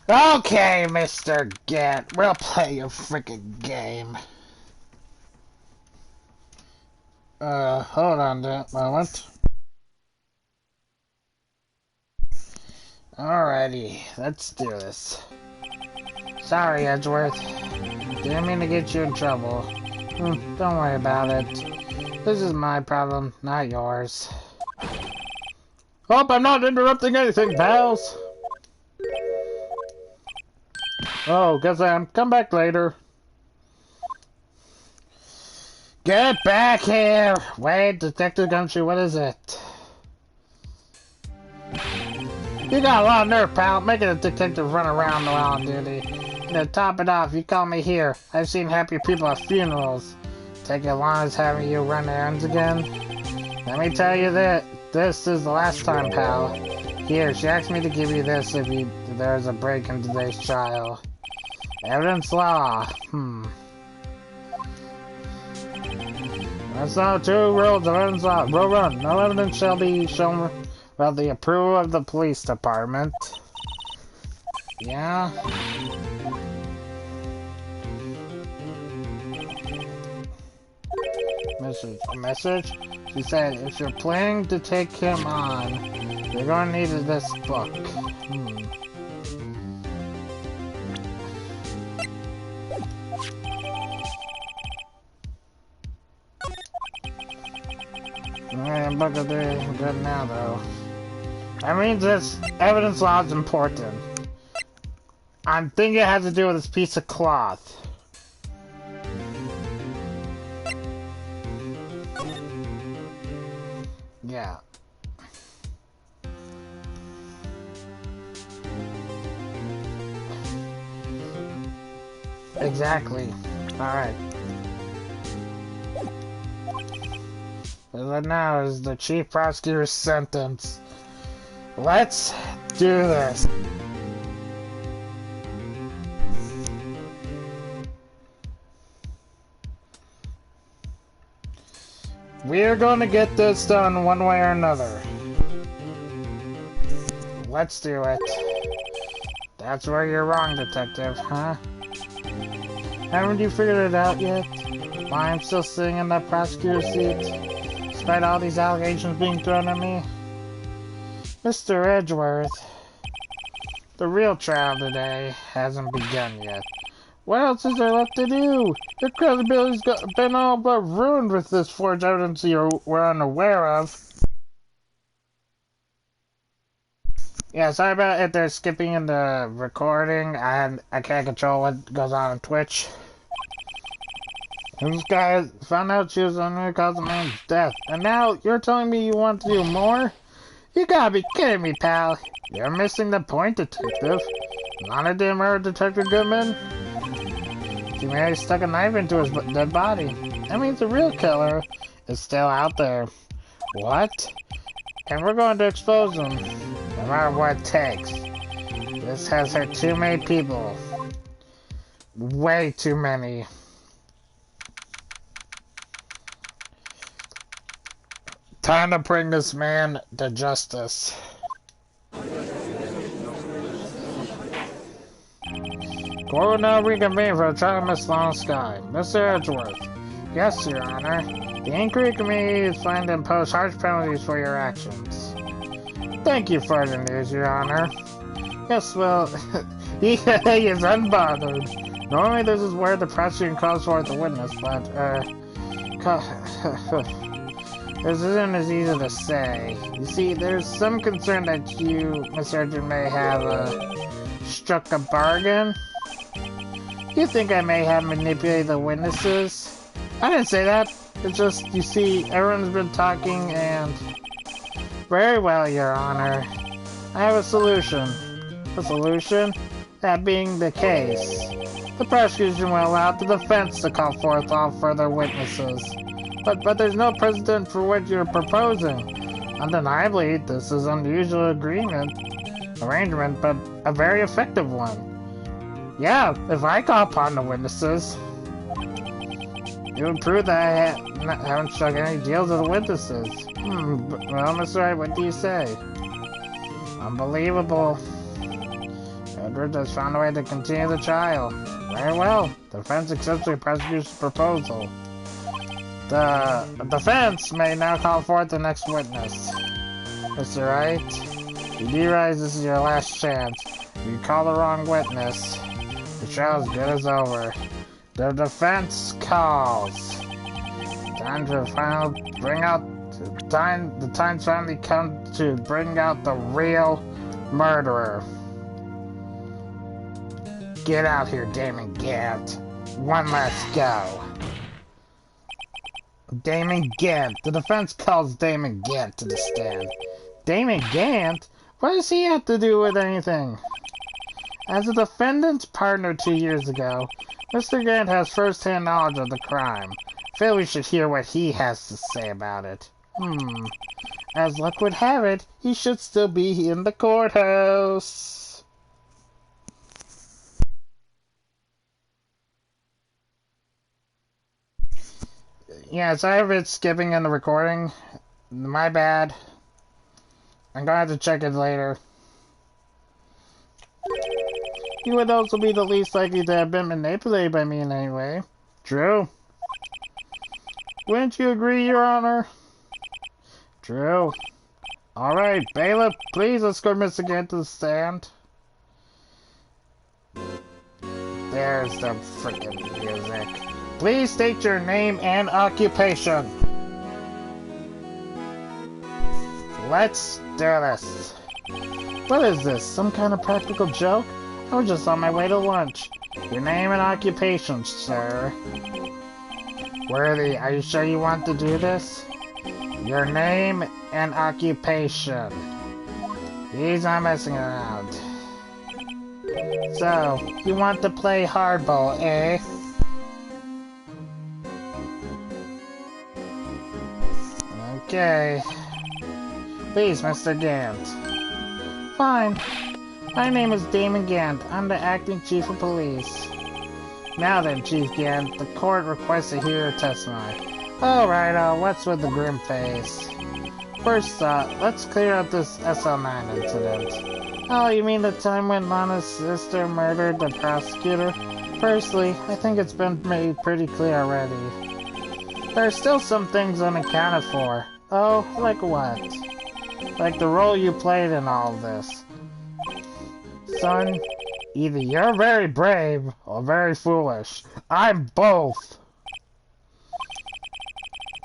Okay, Mr. Gant, we'll play a freaking game. Hold on a moment. Alrighty, let's do this. Sorry, Edgeworth. Didn't mean to get you in trouble. Don't worry about it. This is my problem, not yours. Hope I'm not interrupting anything, pals. Oh, guess I'm. Come back later. Get back here! Wait, Detective Gumshoe, what is it? You got a lot of nerve, pal, making a detective run around while on duty. And to top it off, you call me here. I've seen happy people at funerals. Take as long as having you run errands again? Let me tell you that this is the last time, pal. Here, she asked me to give you this if there's a break in today's trial. Evidence law. That's not two rules of evidence law. Rule one. No evidence shall be shown without the approval of the police department. Yeah? A message? She said, if you're planning to take him on, you're going to need this book. Book of the good now, though. That means this evidence law is important. I'm thinking it has to do with this piece of cloth. Yeah. Exactly. Alright. That now is the chief prosecutor's sentence. Let's do this. We're going to get this done one way or another. Let's do it. That's where you're wrong, detective, huh? Haven't you figured it out yet? Why I'm still sitting in that prosecutor's seat? Despite all these allegations being thrown at me? Mr. Edgeworth, the real trial today hasn't begun yet. What else is there left to do? Your credibility's been all but ruined with this forged evidence we're unaware of. Yeah, sorry about if they're skipping in the recording. I can't control what goes on Twitch. This guy found out she was under the cause of man's death, and now you're telling me you want to do more? You gotta be kidding me, pal. You're missing the point, detective. Lana didn't murder Detective Goodman. She merely stuck a knife into his dead body. That means the real killer is still out there. What? And we're going to expose him, no matter what it takes. This has hurt too many people. Way too many. Time to bring this man to justice. Court will now reconvene for the trial of Miss Long Sky. Mr. Edgeworth. Yes, Your Honor. The inquiry committee is planning to impose harsh penalties for your actions. Thank you for the news, Your Honor. Yes, well, he is unbothered. Normally this is where the prosecution calls forth the witness, but, this isn't as easy to say. You see, there's some concern that you, Mr. Edgeworth, may have, struck a bargain. You think I may have manipulated the witnesses? I didn't say that. It's just, you see, everyone's been talking and... Very well, Your Honor. I have a solution. A solution? That being the case. The prosecution will allow the defense to call forth all further witnesses. But there's no precedent for what you're proposing. Undeniably, this is an unusual arrangement, but a very effective one. Yeah, if I call upon the witnesses, it would prove that I haven't struck any deals with the witnesses. Well, Mr. Wright, what do you say? Unbelievable. Edward has found a way to continue the trial. Very well. The defense accepts the prosecution's proposal. The defense may now call forth the next witness. Mr. Wright, you do realize this is your last chance. If you call the wrong witness, the trial is good as over. The defense calls. The time's finally come to bring out the real murderer. Get out here, Damon Gant. One last go. Damon Gant. The defense calls Damon Gant to the stand. Damon Gant? What does he have to do with anything? As a defendant's partner 2 years ago, Mr. Gant has first-hand knowledge of the crime. I feel we should hear what he has to say about it. As luck would have it, he should still be in the courthouse. Yeah, sorry if it's skipping in the recording. My bad. I'm gonna have to check it later. You would also be the least likely to have been manipulated by me in any way. True. Wouldn't you agree, Your Honor? True. Alright, bailiff, please escort Mr. Gant to the stand. There's the freaking music. Please state your name and occupation. Let's do this. What is this? Some kind of practical joke? I was just on my way to lunch. Your name and occupation, sir. Worthy, are you sure you want to do this? Your name and occupation. He's not messing around. So, you want to play hardball, eh? Okay. Please, Mr. Gant. Fine. My name is Damon Gant. I'm the acting chief of police. Now then, Chief Gant, the court requests to hear your testimony. Alright, what's with the grim face? First, let's clear up this SL9 incident. Oh, you mean the time when Lana's sister murdered the prosecutor? Firstly, I think it's been made pretty clear already. There are still some things unaccounted for. Oh, like what? Like the role you played in all of this. Son, either you're very brave or very foolish. I'm both.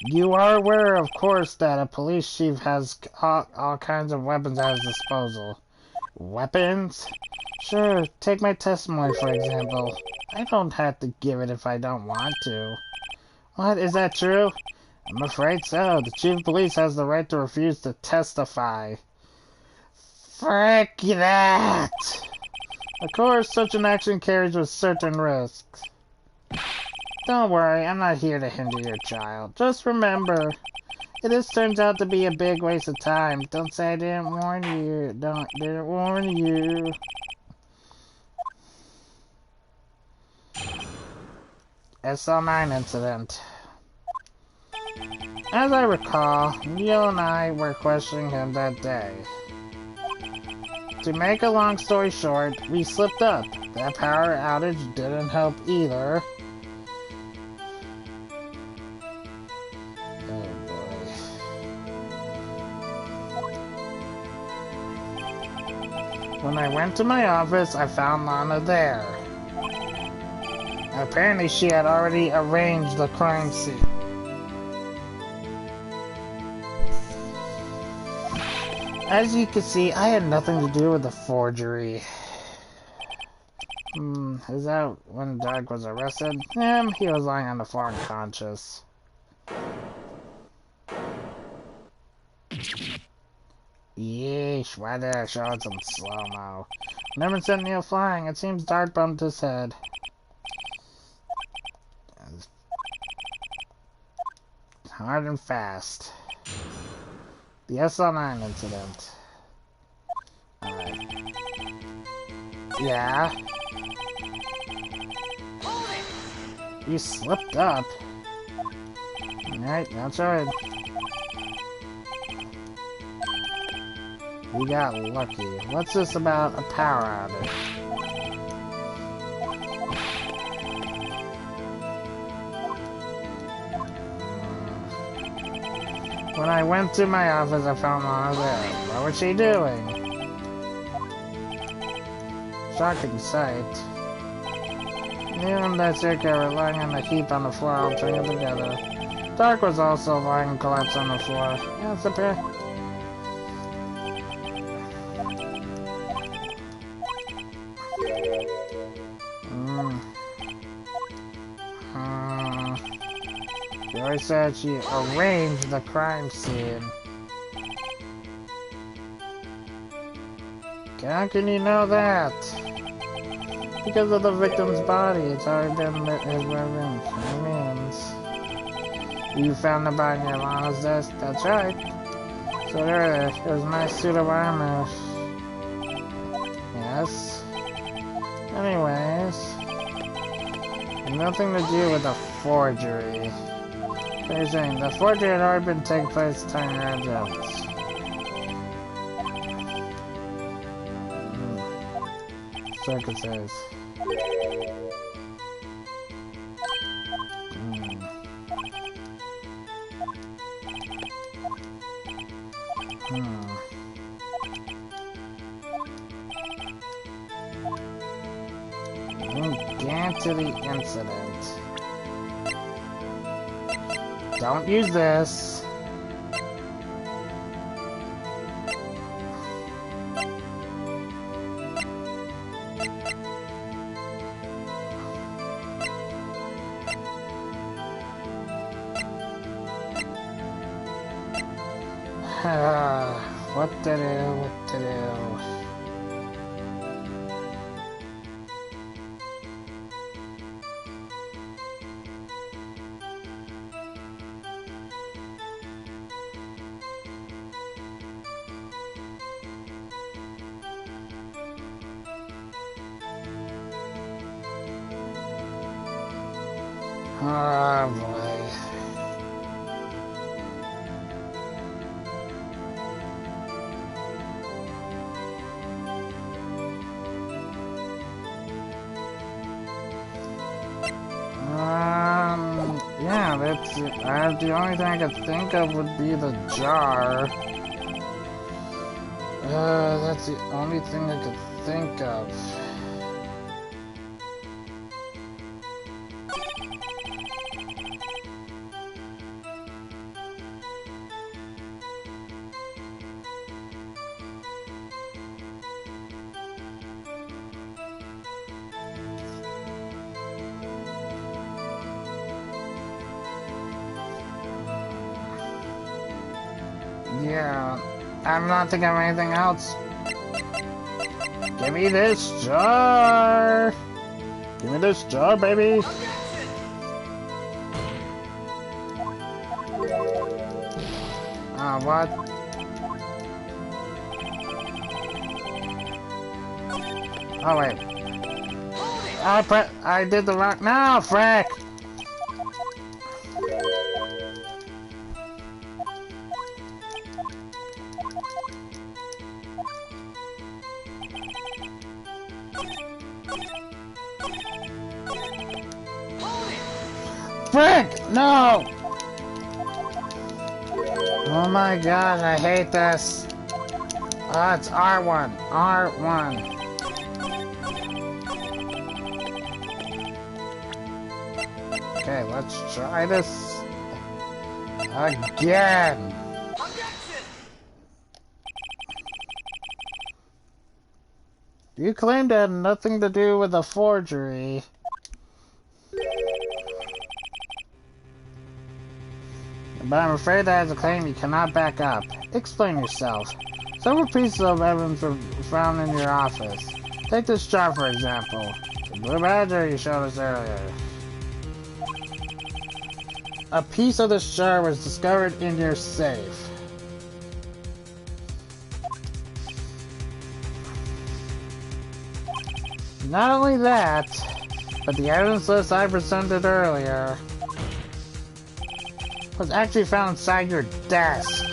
You are aware, of course, that a police chief has all kinds of weapons at his disposal. Weapons? Sure, take my testimony for example. I don't have to give it if I don't want to. What, is that true? I'm afraid so. The chief of police has the right to refuse to testify. Frick that! Of course, such an action carries with certain risks. Don't worry, I'm not here to hinder your child. Just remember, if this turns out to be a big waste of time, don't say I didn't warn you. Didn't warn you. SL9 incident. As I recall, Neil and I were questioning him that day. To make a long story short, we slipped up. That power outage didn't help either. Oh boy. When I went to my office, I found Lana there. Apparently she had already arranged the crime scene. As you can see, I had nothing to do with the forgery. Is that when Doug was arrested? He was lying on the floor unconscious. Yeesh, why did I show it some slow-mo? Never sent Neil flying. It seems Dark bumped his head. Hard and fast. The SL9 incident. Yeah? You slipped up. Alright, that's right. We got lucky. What's this about a power outage? When I went to my office, I found Lana there. What was she doing? Shocking sight. Even that circuit were lying on a heap on the floor, all tangled together. Dark was also lying collapsed on the floor. Yeah, it's up here. Joy said she arranged the crime scene. How can you know that? Because of the victim's body, it's already been his remains. You found the body near Lana's desk? That's right. So there, it was a nice suit of armor. Yes. Anyways, nothing to do with the forgery. They're saying the forgery had already been taking place at the time of Jones. Circuit says. Get to the incident. Don't use this. What to do, what to do. Oh boy. Yeah, that's the only thing I could think of would be the jar. That's the only thing I could think of. Yeah, I'm not thinking of anything else. Give me this jar! Give me this jar, baby! What? Oh, wait. I did the wrong— No, frick! Frick! No! Oh my god, I hate this. Oh, it's R1. R1. Okay, let's try this again. You claimed it had nothing to do with a forgery. But I'm afraid that is a claim you cannot back up. Explain yourself. Several pieces of evidence were found in your office. Take this jar, for example. The blue badger you showed us earlier. A piece of this jar was discovered in your safe. Not only that, but the evidence list I presented earlier was actually found inside your desk.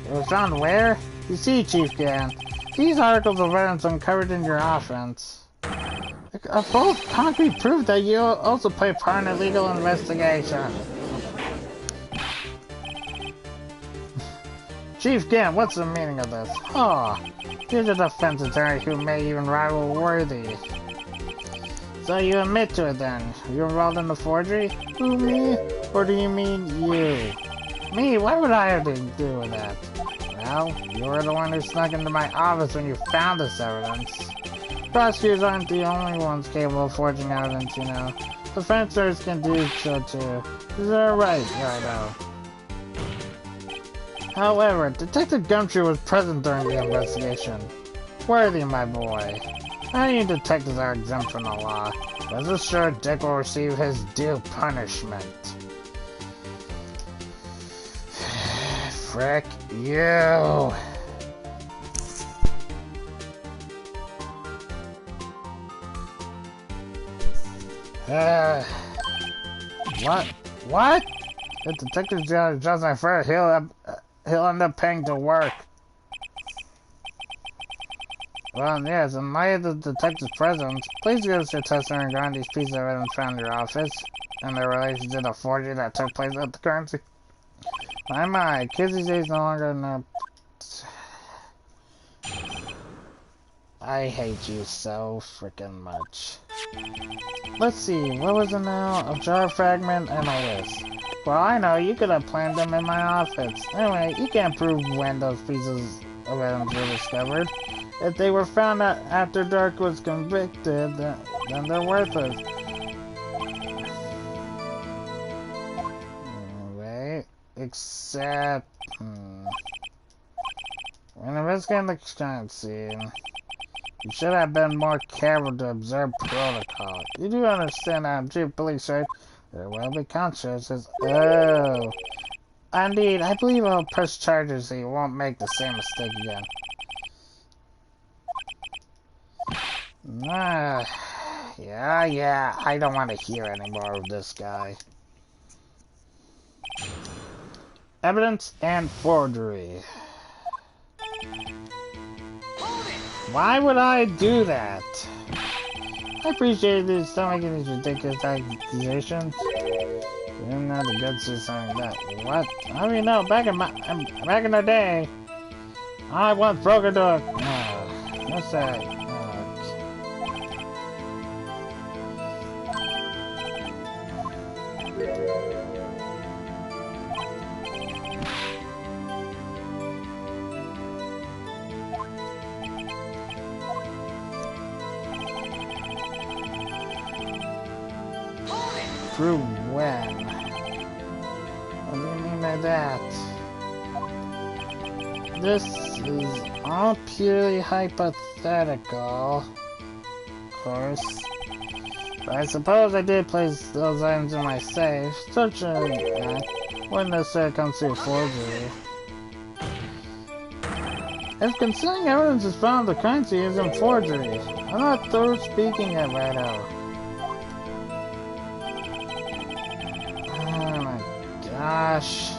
It was found where? You see, Chief Gan, these articles of evidence uncovered in your offense are both concrete proof that you also play part in a legal investigation. Chief Gant, what's the meaning of this? Oh, you're the defense attorney who may even rival Worthy. So you admit to it then? You're involved in the forgery? Who, me? Or do you mean you? Me? What would I have to do with that? Well, you were the one who snuck into my office when you found this evidence. Prosecutors aren't the only ones capable of forging evidence, you know. Defenders can do so too. Is that right? Righto. However, Detective Gumtree was present during the investigation. Worthy, my boy. Any detectives are exempt from the law. Rest assured, Dick will receive his due punishment. Frick you! What? What? If Detective John's my friend, he'll end up paying to work. Well, yes, in light of the detective's presence, please give us your testimony regarding these pieces of evidence found in your office and their relation to the forgery that took place at the currency. My, kids these days no longer know. I hate you so freaking much. Let's see, what was it now? A jar fragment and a list. Well, I know, you could have planted them in my office. Anyway, you can't prove when those pieces of evidence were discovered. If they were found out after Dark was convicted, then they're worthless. Wait, except... When investigating the crime scene, you should have been more careful to observe protocol. You do understand that I'm chief of police, right? There will be consequences. Oh. Indeed, I believe I'll press charges so you won't make the same mistake again. Yeah, I don't want to hear any more of this guy. Evidence and forgery. Why would I do that? I appreciate you still making these ridiculous accusations. You're not the guts to something like that. What? I mean, no, back in the day, I once broke into a... what's that? Through when? What do you mean by that? This is all purely hypothetical, of course. But I suppose I did place those items in my safe. Such an act wouldn't necessarily come to a forgery. If concealing evidence is found, the currency isn't forgery. I'm not through speaking it right now. Oh my gosh.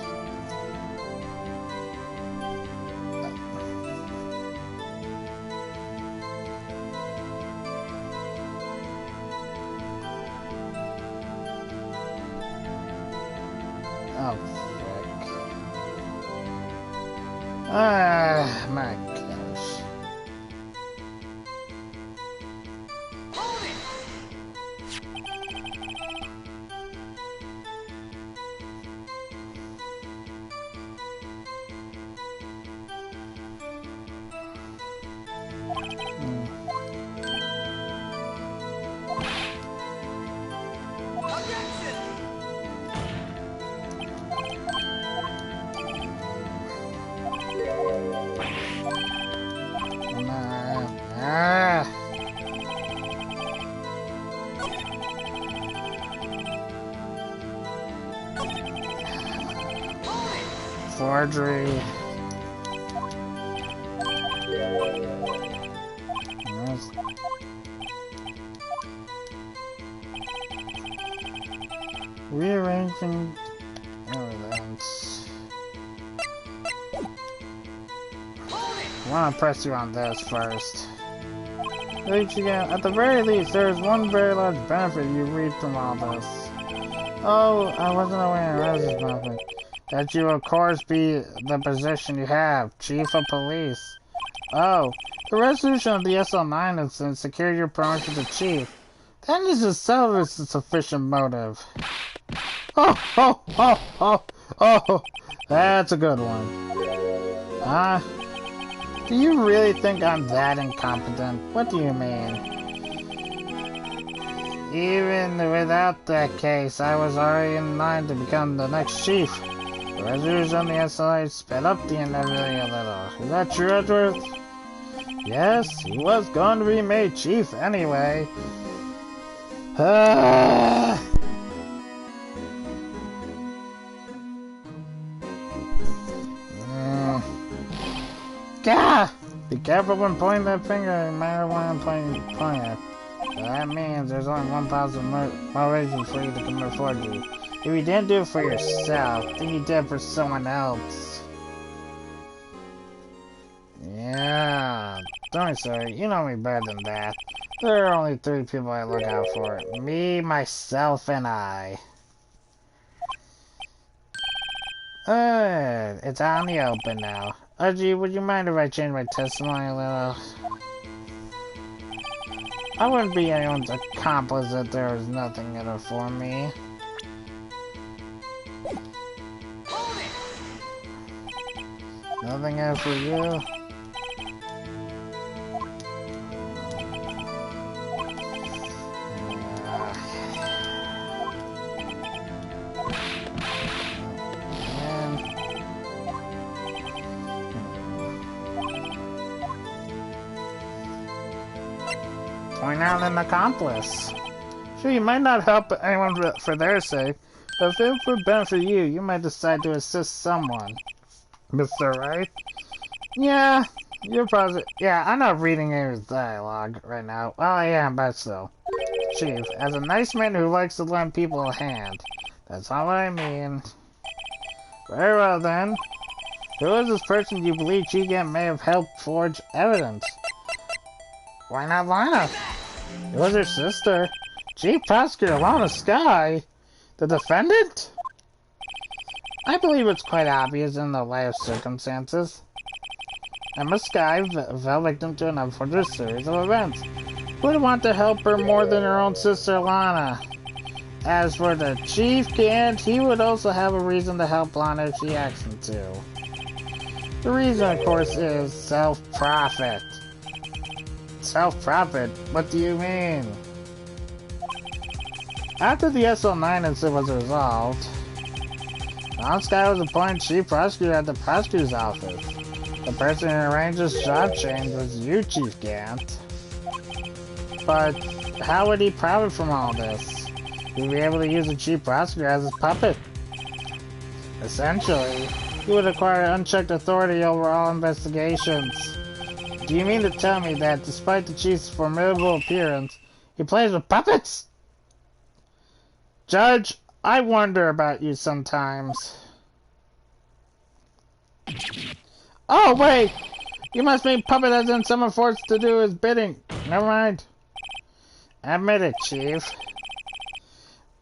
Oh, frick. Ah, my gosh. Forgery. Rearranging evidence. I want to press you on this first. At the very least, there is one very large benefit you reap from all this. Oh, I wasn't aware of this benefit. That you, of course, be the position you have, Chief of Police. Oh, the resolution of the SL9 incident secured your promotion to Chief. That is itself is a sufficient motive. Oh, that's a good one. Do you really think I'm that incompetent? What do you mean? Even without that case, I was already in line to become the next chief. The resolution on the SLA sped up the inevitability a little. Is that true, Edward? Yes, he was going to be made chief anyway. Gah! Be careful when pointing that finger, no matter when I'm pointing it. That means there's only one possible motivation for you to commit forgery. If you didn't do it for yourself, then you did it for someone else. Yeah, don't sorry. You know me better than that. There are only 3 people I look out for. Me, myself, and I. It's out in the open now. Archie, would you mind if I change my testimony a little? I wouldn't be anyone's accomplice if there was nothing in it for me. Nothing in it for you? Point out an accomplice. Sure, you might not help anyone for their sake, but if it would benefit you, you might decide to assist someone. Mr. Wright? Yeah, you're probably... Yeah, I'm not reading any of his dialogue right now. Well, I am, but still. Chief, as a nice man who likes to lend people a hand. That's not what I mean. Very well, then. Who is this person you believe Chief may have helped forge evidence? Why not Lana? It was her sister. Chief Prosecutor Lana Sky? The defendant? I believe it's quite obvious in the light of circumstances. Emma Sky fell victim to an unfortunate series of events. Who would want to help her more than her own sister Lana? As for the Chief Gant, he would also have a reason to help Lana if she asked him to. The reason, of course, is self-profit. Self-profit? What do you mean? After the SL9 incident was resolved, Lana Sky was appointed chief prosecutor at the prosecutor's office. The person who arranged this job change was you, Chief Gant. But how would he profit from all this? He'd be able to use the chief prosecutor as his puppet. Essentially, he would acquire unchecked authority over all investigations. Do you mean to tell me that, despite the chief's formidable appearance, he plays with puppets? Judge, I wonder about you sometimes. Oh, wait! You must mean puppet as in someone forced to do his bidding. Never mind. Admit it, Chief.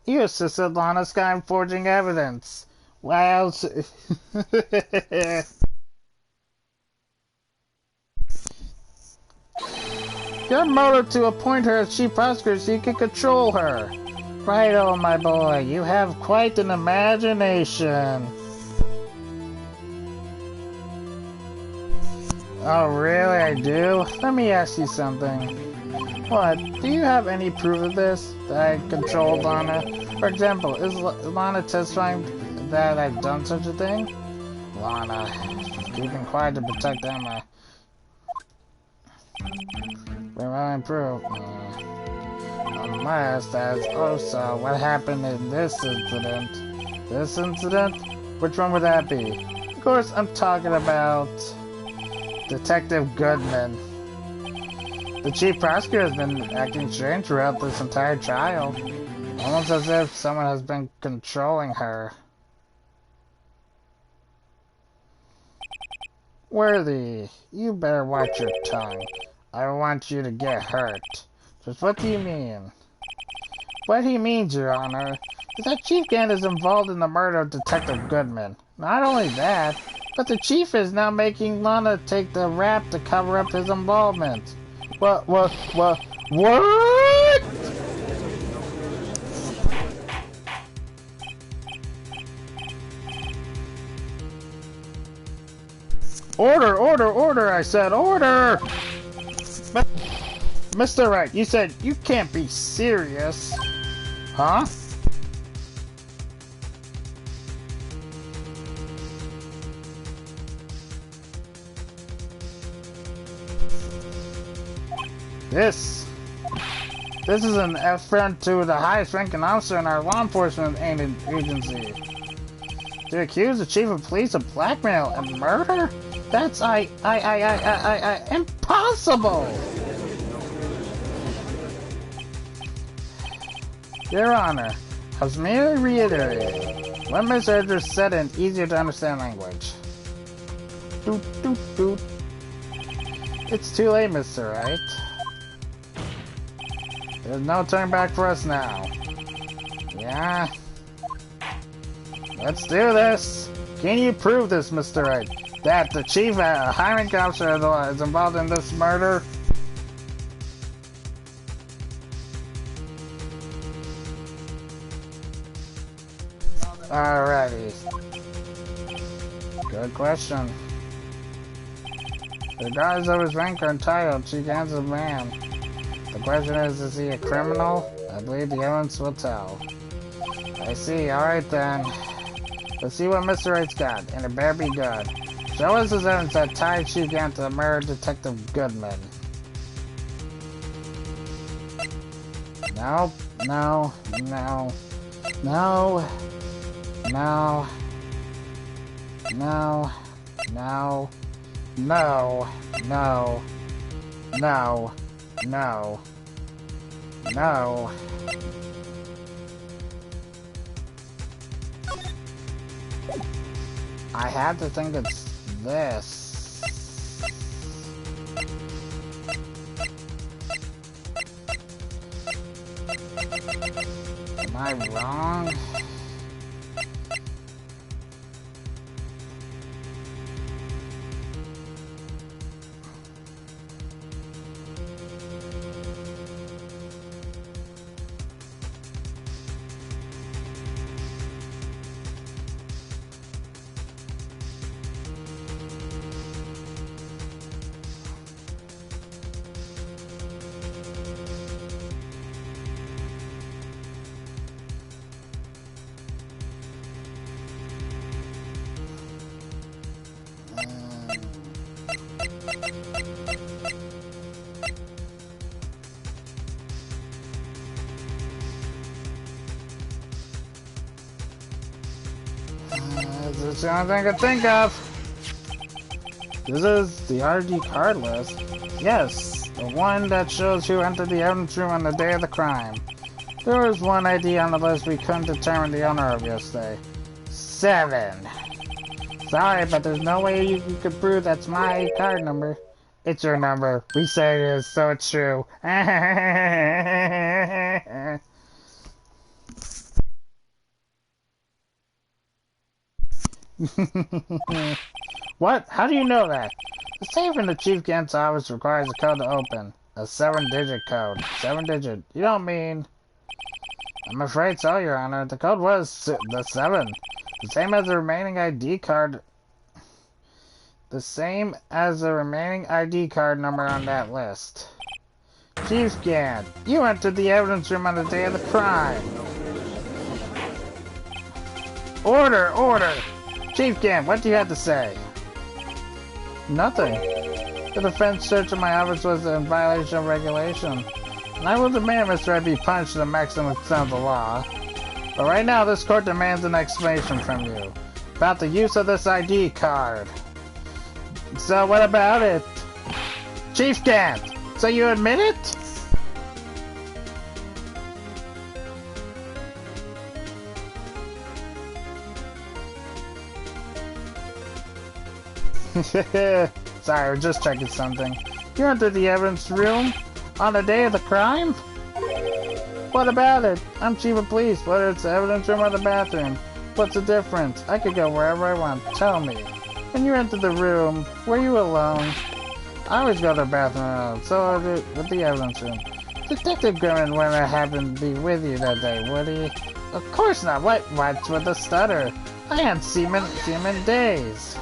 You assisted Lana Sky in forging evidence. Well, your motive to appoint her as chief prosecutor so you can control her. Right, oh my boy, you have quite an imagination. Oh really, I do? Let me ask you something. What, do you have any proof of this? That I controlled Lana? For example, is Lana testifying that I've done such a thing? Lana, keeping quiet to protect Emma. Where will I improve? Unless that's also what happened in this incident. This incident? Which one would that be? Of course, I'm talking about Detective Goodman. The chief prosecutor has been acting strange throughout this entire trial. Almost as if someone has been controlling her. Worthy, you better watch your tongue. I don't want you to get hurt. Just what do you mean? What he means, Your Honor, is that Chief Gant is involved in the murder of Detective Goodman. Not only that, but the Chief is now making Lana take the rap to cover up his involvement. What? Order, I said, order! But, Mr. Wright, you said you can't be serious. Huh? This is an affront to the highest ranking officer in our law enforcement agency. To accuse the chief of police of blackmail and murder? That's impossible! Your Honor, I was merely reiterating what Miss Erdrich said in easier to understand language. Doot. It's too late, Mr. Wright. There's no turn back for us now. Yeah. Let's do this. Can you prove this, Mr. Wright? That the chief, a high-ranking officer, is involved in this murder? Alrighty. Good question. Regardless of his rank or title, Chief Gant's a man. The question is he a criminal? I believe the evidence will tell. I see, alright then. Let's see what Mr. Wright's got, and it better be good. Show us his evidence that tied Chief Gant to the murder of Detective Goodman. No. I have to think it's this. Am I wrong? That's the only thing I could think of. This is the RD card list. Yes, the one that shows who entered the evidence room on the day of the crime. There was one ID on the list we couldn't determine the owner of yesterday. 7. Sorry, but there's no way you could prove that's my card number. It's your number. We say it is, so it's true. What? How do you know that? The safe in the Chief Gant's office requires a code to open. A 7-digit code. 7-digit. You don't mean... I'm afraid so, Your Honor. The code was the 7. The same as the remaining ID card... The same as the remaining ID card number on that list. Chief Gant, you entered the evidence room on the day of the crime. Order! Order! Chief Gant, what do you have to say? Nothing. The defense search of my office was in violation of regulation. And I will demand Mr. Wright be punished to the maximum extent of the law. But right now, this court demands an explanation from you about the use of this ID card. So what about it? Chief Gant, so you admit it? Sorry, we're just checking something. You entered the evidence room on the day of the crime? What about it? I'm chief of police, whether it's the evidence room or the bathroom. What's the difference? I could go wherever I want. Tell me. When you entered the room, were you alone? I always go to the bathroom alone, so I did with the evidence room. Detective Grimmin wouldn't happen to be with you that day, would he? Of course not. What's with the stutter? I hadn't seen him in days.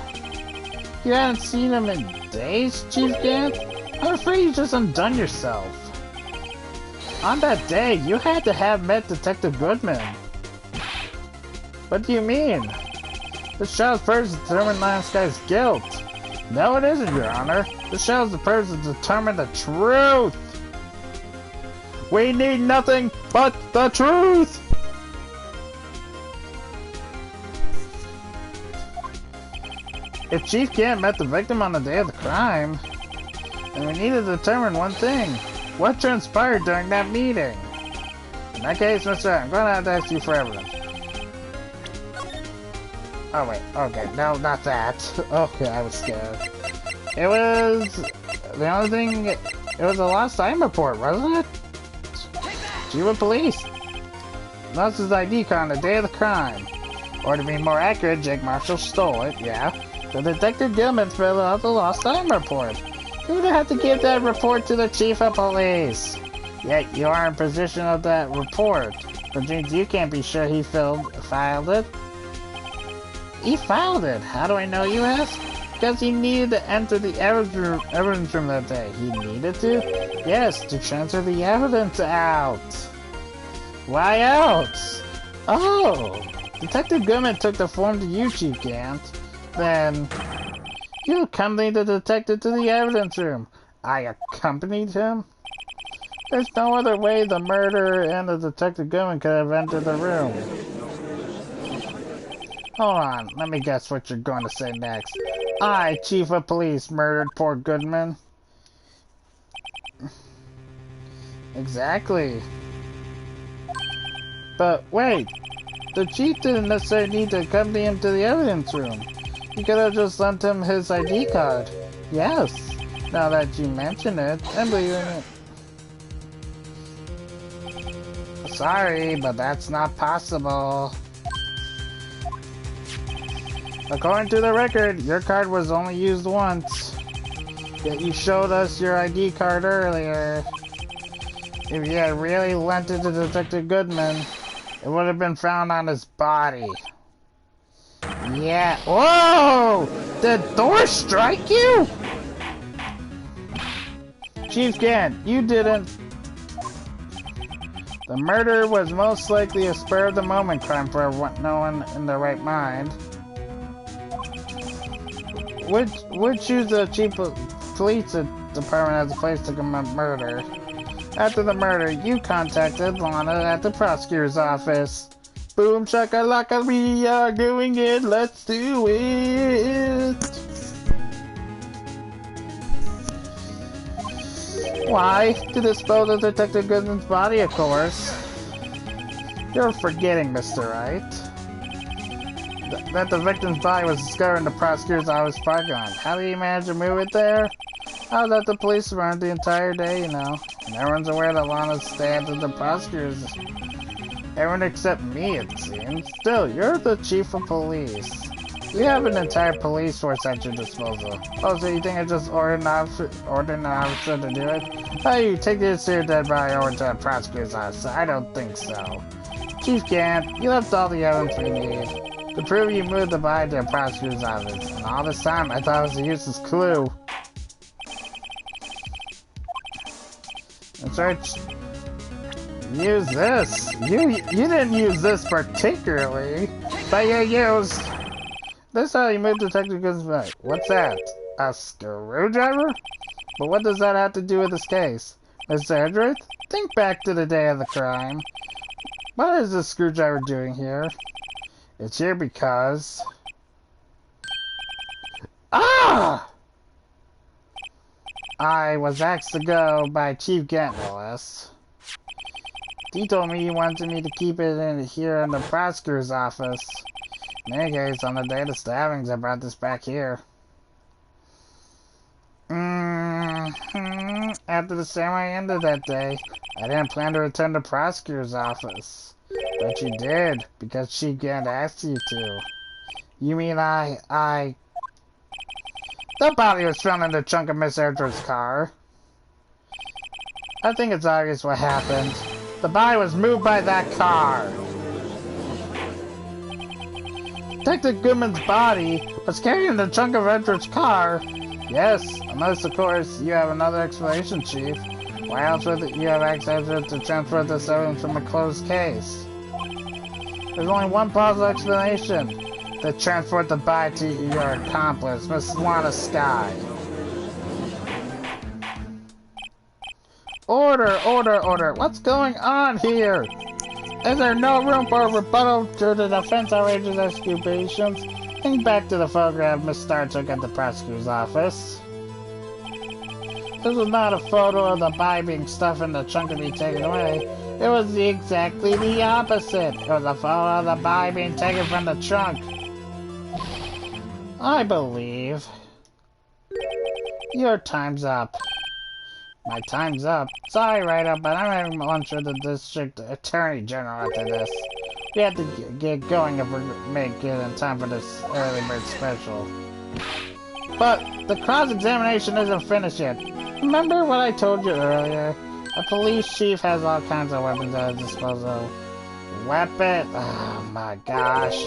You hadn't seen him in days, Chief Gant? I'm afraid you just undone yourself. On that day, you had to have met Detective Goodman. What do you mean? The shadow's purpose is to determine Lion Sky's guilt. No, it isn't, Your Honor. The shadow's purpose is to determine the truth. We need nothing but the truth! If Chief Gant met the victim on the day of the crime, then we need to determine one thing. What transpired during that meeting? In that case, Mr. Wright, I'm going to have to ask you for evidence. Oh wait, okay, no, not that. Okay, I was scared. It was... the only thing... it was a lost time report, wasn't it? Chief of Police. Lost his ID card on the day of the crime. Or to be more accurate, Jake Marshall stole it, yeah. So Detective Gilman filled out the lost time report. You would have to give that report to the Chief of Police. Yet you are in possession of that report. Which means you can't be sure he filed it. He filed it. How do I know, you ask? Because he needed to enter the evidence room that day. He needed to? Yes, to transfer the evidence out. Why else? Oh! Detective Goodman took the form to you, Chief Gant. Then, you accompanied the detective to the evidence room. I accompanied him? There's no other way the murderer and the Detective Goodman could have entered the room. Hold on, let me guess what you're going to say next. I, Chief of Police, murdered poor Goodman. Exactly. But wait, the Chief didn't necessarily need to accompany him to the evidence room. You could have just lent him his ID card. Yes, now that you mention it, I'm believing it. Sorry, but that's not possible. According to the record, your card was only used once. Yet you showed us your ID card earlier. If you had really lent it to Detective Goodman, it would have been found on his body. Yeah. Whoa! Did Thor strike you? Chief Gant, you didn't. The murder was most likely a spur-of-the-moment crime for no one in their right mind. Would choose the Chief of Police Department as a place to commit murder. After the murder, you contacted Lana at the prosecutor's office. Boom shakalaka, we are doing it, let's do it! Why? To dispose of Detective Goodman's body, of course. You're forgetting, Mr. Wright. That the victim's body was discovered in the prosecutor's office parking lot. How did he manage to move it there? I was at the police department the entire day, you know. And everyone's aware that Lana stands at the prosecutor's. Everyone except me, it seems. Still, you're the Chief of Police. You have an entire police force at your disposal. Oh, so you think I just ordered an officer to do it? Oh, you take this here dead body over to the prosecutor's office. I don't think so. Chief Gant, you left all the evidence we need. To prove you moved the body to the prosecutor's office. And all this time, I thought it was a useless clue. That's right. Use this. You didn't use this particularly, but you used. This is how you moved Detective Goodman's body. What's that? A screwdriver? But what does that have to do with this case? Mr. Edgeworth, think back to the day of the crime. What is this screwdriver doing here? It's here because... Ah! I was asked to go by Chief Gant, no less. He told me he wanted me to keep it here in the prosecutor's office. In any case, on the day of the stabbings, I brought this back here. After the ceremony ended that day, I didn't plan to return to the prosecutor's office. But you did, because she again asked you to. You mean I... The body was found in the trunk of Miss Edward's car. I think it's obvious what happened. The body was moved by that car. Detective Goodman's body was carried in the trunk of Edward's car. Yes, unless of course you have another explanation, Chief. Why else would you have asked Edward to transfer this evidence from a closed case? There's only one plausible explanation. To transport the body to your accomplice, Miss Lana Sky. Order, order, order. What's going on here? Is there no room for a rebuttal to the defense outrageous accusations? Think back to the photograph Miss Starr took at the prosecutor's office. This was not a photo of the body being stuffed in the trunk to be taken away. It was exactly the opposite. It was a photo of the body being taken from the trunk. I believe. Your time's up. My time's up. Sorry, Wright, but I'm having lunch with the district attorney general after this. We have to get going if we're make it in time for this early bird special. But the cross-examination isn't finished yet. Remember what I told you earlier? A police chief has all kinds of weapons at his disposal. Weapon? Oh my gosh.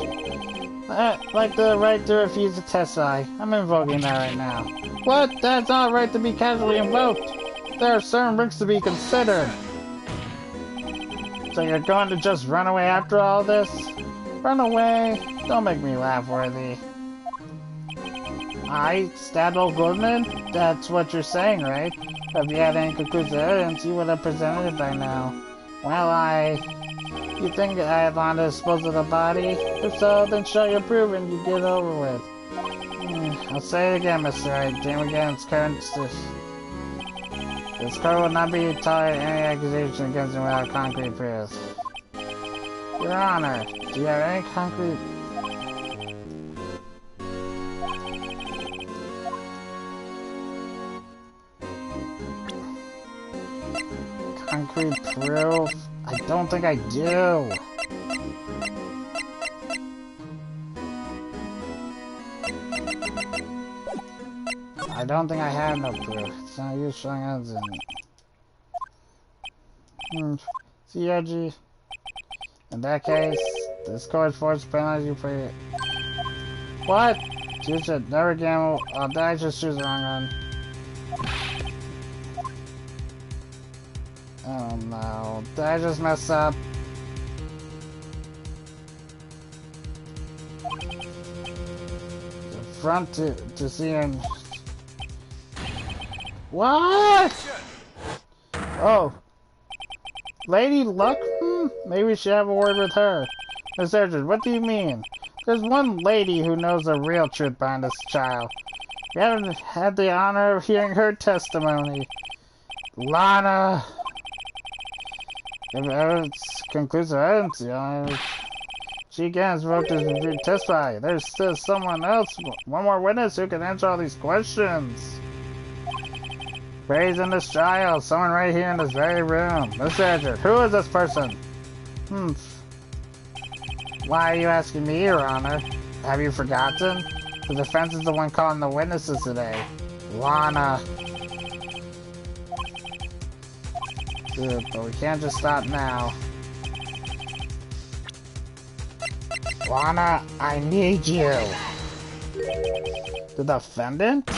Like the right to refuse to testify. I'm invoking that right now. What? That's not a right to be casually invoked. There are certain risks to be considered. So you're going to just run away after all this? Run away? Don't make me laugh, Worthy. I stabbed old Goodman? That's what you're saying, right? If you had any conclusive evidence, you would have presented it by now. Well, You think I had Lana dispose of the body? If so, then show your proof and you get it over with. I'll say it again, Mr. Wright. Damn against current... This court will not be tolerating any accusation against him without concrete proof. Your Honor, do you have any concrete... concrete proof? I don't think I do. I don't think I have no proof. It's not use showing us in. CRG. In that case, this court force penalize you for your... What? You should never gamble. Oh, did I just choose the wrong one? Oh no. Did I just mess up? The front to see him. What? Oh. Lady Luck? Maybe we should have a word with her. Miss Edwards, what do you mean? There's one lady who knows the real truth behind this child. We haven't had the honor of hearing her testimony. Lana. If it's conclusive evidence, you know, she again has revoked his refusal to testify. There's still someone else, one more witness who can answer all these questions. Raising this child, someone right here in this very room. Miss Edwards, who is this person? Why are you asking me, Your Honor? Have you forgotten? The defense is the one calling the witnesses today. Lana. Good, but we can't just stop now. Lana, I need you. The defendant?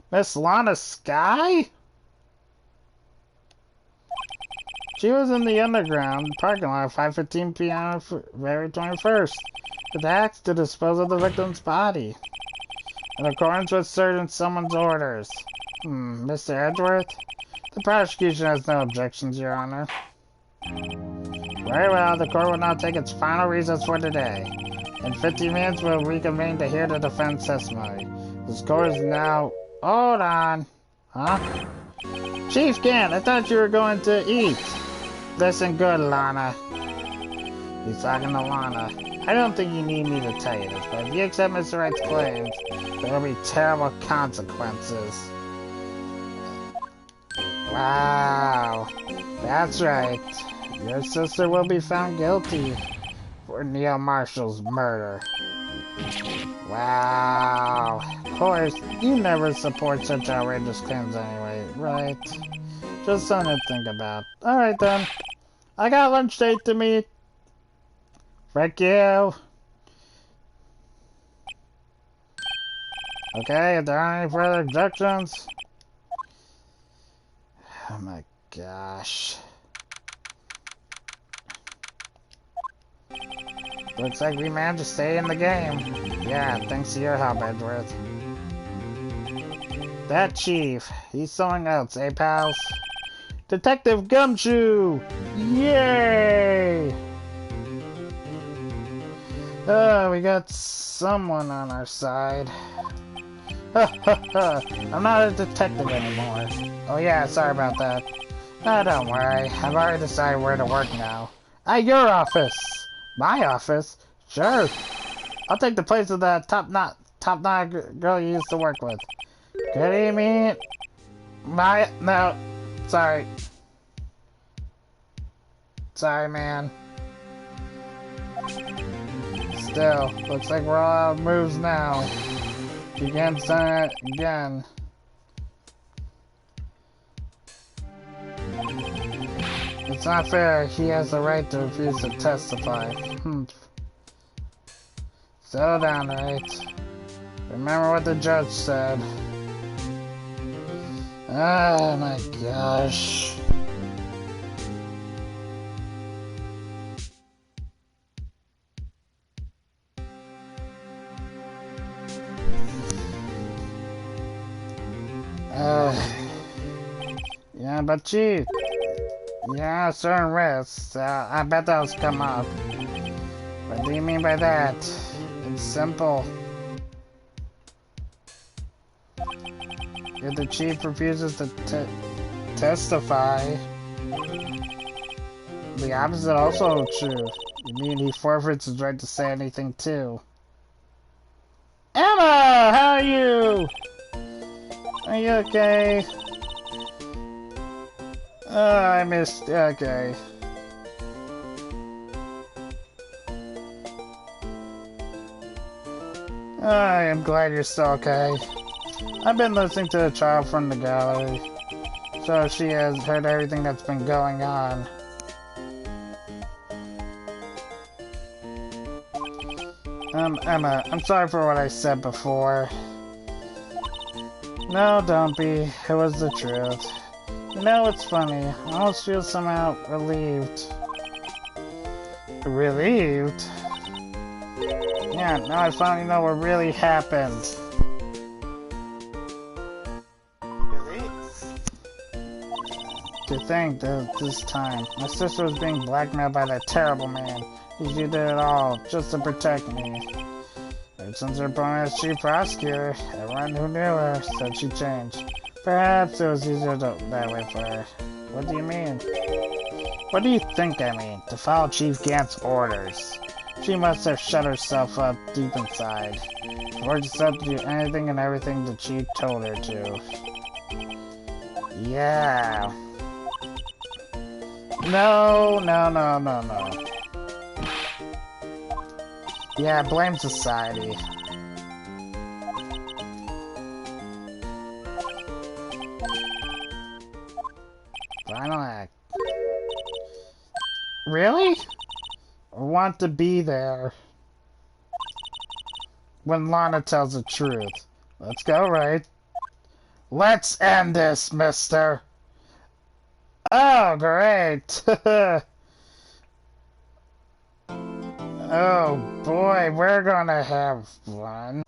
Miss Lana Sky? She was in the underground parking lot at 5:15 p.m. on February 21st, with acts to dispose of the victim's body, in accordance with certain summons orders. Mr. Edgeworth? The prosecution has no objections, Your Honor. Very well, the court will now take its final recess for today. In 15 minutes, we'll reconvene to hear the defense testimony. This court is now... Hold on. Huh? Chief Gant, I thought you were going to eat. Listen good, Lana. He's talking to Lana. I don't think you need me to tell you this, but if you accept Mr. Wright's claims, there will be terrible consequences. Wow. That's right. Your sister will be found guilty for Neil Marshall's murder. Wow. Of course, you never support such outrageous claims anyway, right? Just something to think about. Alright then. I got lunch date to meet. Frick you. Okay, if there aren't any further objections. Oh my gosh. Looks like we managed to stay in the game. Yeah, thanks to your help, Edgeworth. That chief, he's someone else, eh, pals? Detective Gumshoe! Yay! Oh, we got someone on our side. I'm not a detective anymore. Oh yeah, sorry about that. Oh, don't worry. I've already decided where to work now. At your office! My office? Sure. I'll take the place of the top-notch girl you used to work with. Good evening. No. Sorry. Sorry, man. Still, looks like we're all out of moves now. Begin signing it again. It's not fair. He has the right to refuse to testify. Settle down, Wright. Remember what the judge said. Oh my gosh. Yeah, but gee, yeah, certain risks. I bet those come up. What do you mean by that? It's simple. If the chief refuses to testify, the opposite also true. You mean he forfeits his right to say anything too? Emma, how are you? Are you okay? Oh, I missed. Okay. I am glad you're still okay. I've been listening to the trial from the gallery, so she has heard everything that's been going on. Emma, I'm sorry for what I said before. No, don't be. It was the truth. You know, it's funny. I almost feel somehow relieved. Relieved? Yeah, now I finally know what really happened. Really? To think that this time, my sister was being blackmailed by that terrible man. She did it all just to protect me. Ever since her appointment as chief prosecutor, everyone who knew her said she changed. Perhaps it was easier that way for her. What do you mean? What do you think I mean? To follow Chief Gant's orders. She must have shut herself up deep inside. Forced herself to do anything and everything the chief told her to. Yeah. No. Yeah, blame society. Final act. Really? I want to be there when Lana tells the truth. Let's go, Wright. Let's end this, mister. Oh, great. Oh, boy, we're gonna have fun.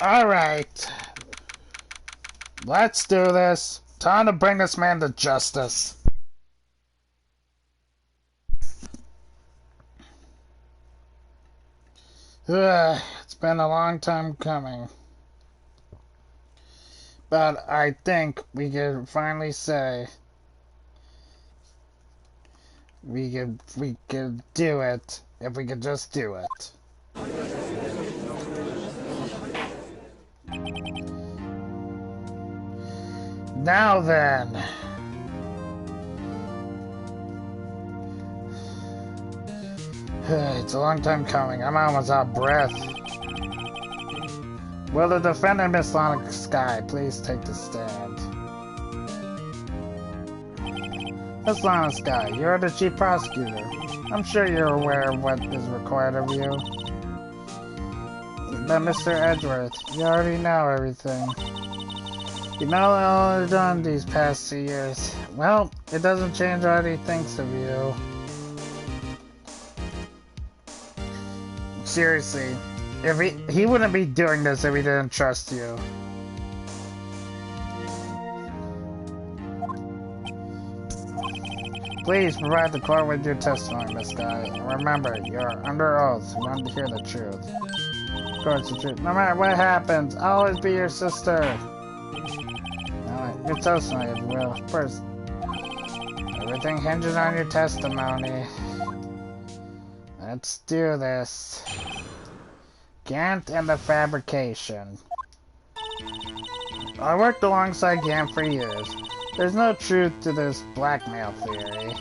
Alright. Let's do this. Time to bring this man to justice. It's been a long time coming. But I think we can finally say we could do it if we could just do it. Now then. It's a long time coming. I'm almost out of breath. Will the defendant, Miss Lana Sky, please take the stand? Miss Lana Sky, you're the chief prosecutor. I'm sure you're aware of what is required of you. But Mr. Edgeworth, you already know everything. You know all I've done these past 2 years. Well, it doesn't change what he thinks of you. Seriously, if he wouldn't be doing this if he didn't trust you. Please provide the court with your testimony, Miss Guy. And remember, you're under oath. You want to hear the truth. Of course, the truth. No matter what happens, I'll always be your sister. Alright, your testimony, if you will. First, everything hinges on your testimony. Let's do this. Gant and the fabrication. I worked alongside Gant for years. There's no truth to this blackmail theory.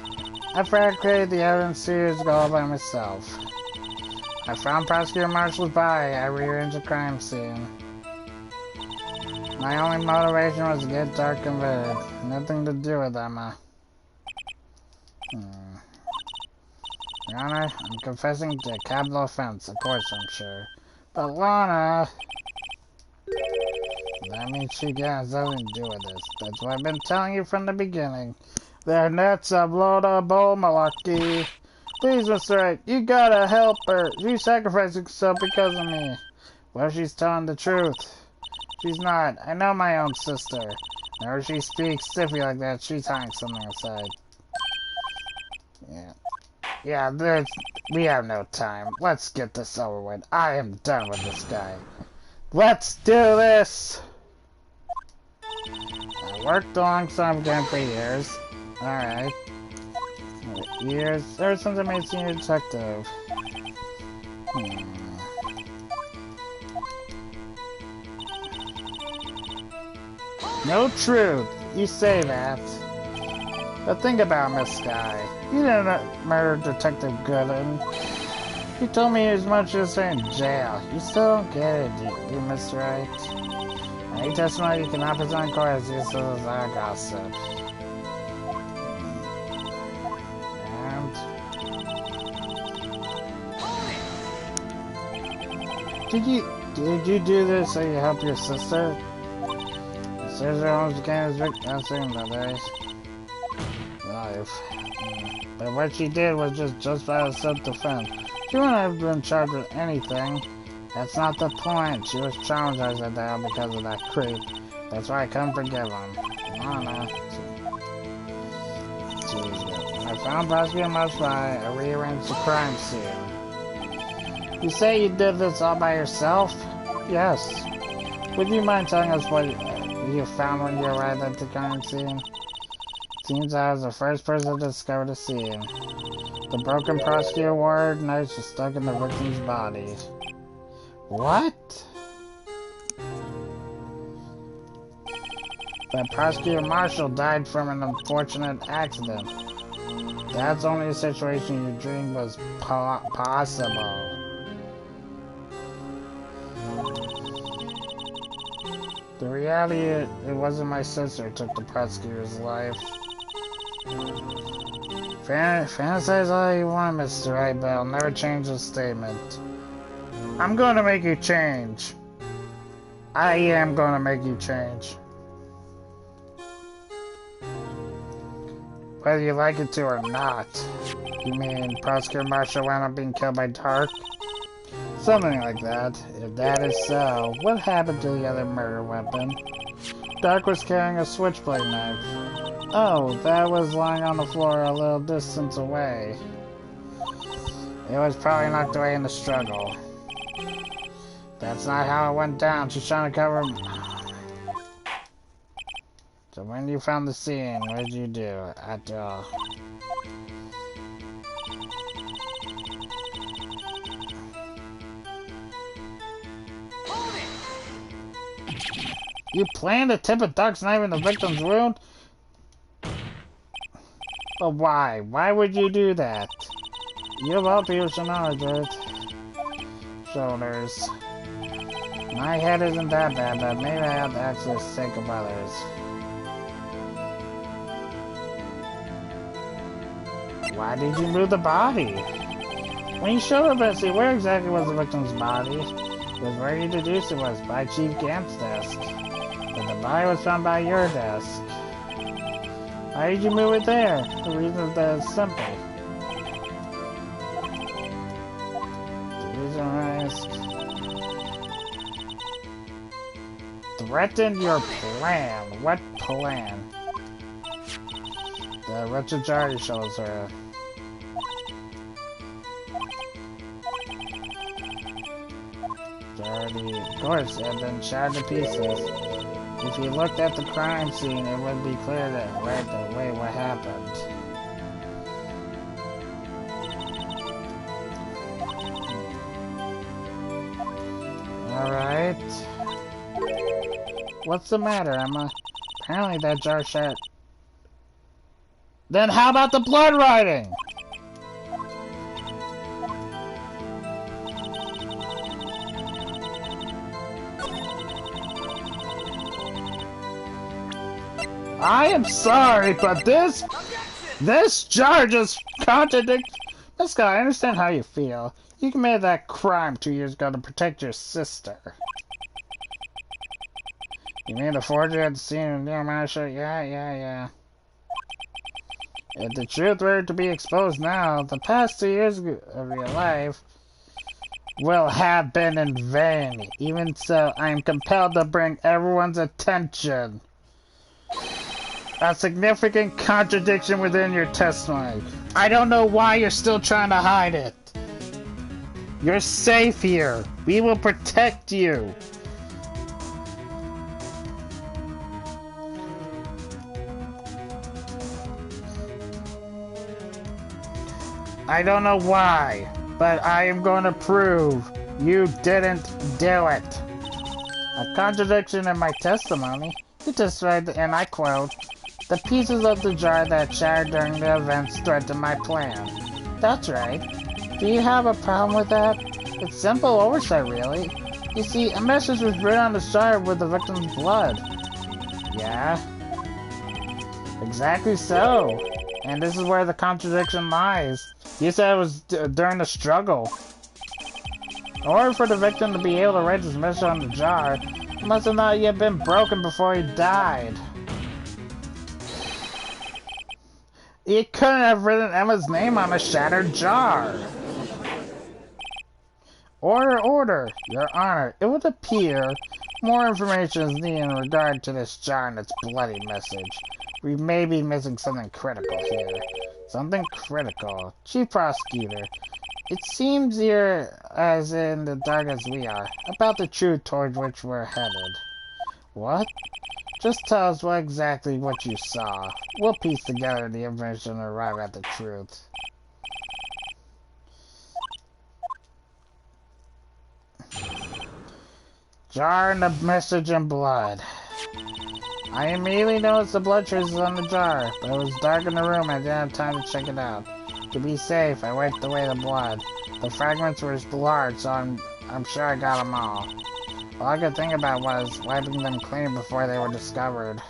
I fabricated the evidence 2 years ago all by myself. I found Prosecutor Marshall's body. I rearranged the crime scene. My only motivation was to get Dark convicted. Nothing to do with Emma. Your Honor, I'm confessing to a capital offense, of course I'm sure. But Lana... That means she has nothing to do with this. That's what I've been telling you from the beginning. They're nuts of Loda Malaki. Please, Mr. Wright, you gotta help her. She's sacrificing herself because of me. Well, she's telling the truth. She's not. I know my own sister. Whenever she speaks stiffy like that, she's hiding something aside. Yeah, we have no time. Let's get this over with. I am done with this guy. Let's do this! I worked alongside him for years. Alright. Years. Ever since I made senior detective. No truth. You say that. But think about Miss Sky. You didn't murder Detective Gooden. You told me as much as they're in jail. You still don't get it, do you, Mr. Wright? Any testimony you cannot present in court as useless as our gossip. And... Did you do this so you help your sister? Your sister almost became his victim in others' life. But what she did was just justify self-defense. She wouldn't have been charged with anything. That's not the point. She was traumatized at that because of that creep. That's why I couldn't forgive him. Lana. When I found Prosecutor Marshall's body, I rearranged the crime scene. You say you did this all by yourself? Yes. Would you mind telling us what you found when you arrived at the crime scene? Seems I was the first person to discover the scene. The broken prosecutor ward knives were stuck in the victim's body. What? But Prosecutor Marshall died from an unfortunate accident. That's only a situation you dreamed was possible. The reality is, it wasn't my sister who took the prosecutor's life. Fantasize all you want, Mr. Wright, but I'll never change the statement. I'm gonna make you change. I am gonna make you change. Whether you like it to or not. You mean Prosecutor Marshall wound up being killed by Dark? Something like that. If that is so, what happened to the other murder weapon? Dark was carrying a switchblade knife. Oh, that was lying on the floor a little distance away. It was probably knocked away in the struggle. That's not how it went down. She's trying to cover him. So when you found the scene, what did you do, after all? You plan to tip a dark knife in the victim's wound? But why? Why would you do that? You of all people should know, Wright. Shoulders. My head isn't that bad, but maybe I have to act for the sake of others. Why did you move the body? When you showed up at where exactly was the victim's body? It was where you deduced it was, by Chief Gamp's desk. But the body was found by your desk. Why did you move it there? The reason is simple. The reason is... Threaten your plan. What plan? The wretched jar shows her. Of course, it had been shattered to pieces. If you looked at the crime scene, it would be clear that right away what happened. Alright. What's the matter, Emma? Apparently that jar shattered. Then how about the blood writing? I am sorry, but this jar just contradicts... This guy, I understand how you feel. You committed that crime 2 years ago to protect your sister. You mean the forger at the scene of the Marshall? Yeah. If the truth were to be exposed now, the past 2 years of your life will have been in vain. Even so, I am compelled to bring everyone's attention. A significant contradiction within your testimony. I don't know why you're still trying to hide it. You're safe here. We will protect you. I don't know why, but I am going to prove you didn't do it. A contradiction in my testimony. You testified, and I quote, "The pieces of the jar that shattered during the events threatened my plan." That's right. Do you have a problem with that? It's simple oversight, really. You see, a message was written on the jar with the victim's blood. Yeah? Exactly so. And this is where the contradiction lies. You said it was during the struggle. In order for the victim to be able to write this message on the jar, it must have not yet been broken before he died. He couldn't have written Emma's name on a shattered jar. Order, Your Honor. It would appear more information is needed in regard to this jar and its bloody message. We may be missing something critical here. Something critical. Chief Prosecutor, it seems you're as in the dark as we are about the truth towards which we're headed. What? Just tell us exactly what you saw. We'll piece together the information and arrive at the truth. Jar and the message in blood. I immediately noticed the blood traces on the jar, but it was dark in the room and I didn't have time to check it out. To be safe, I wiped away the blood. The fragments were large, so I'm sure I got them all. All I could think about was wiping them clean before they were discovered.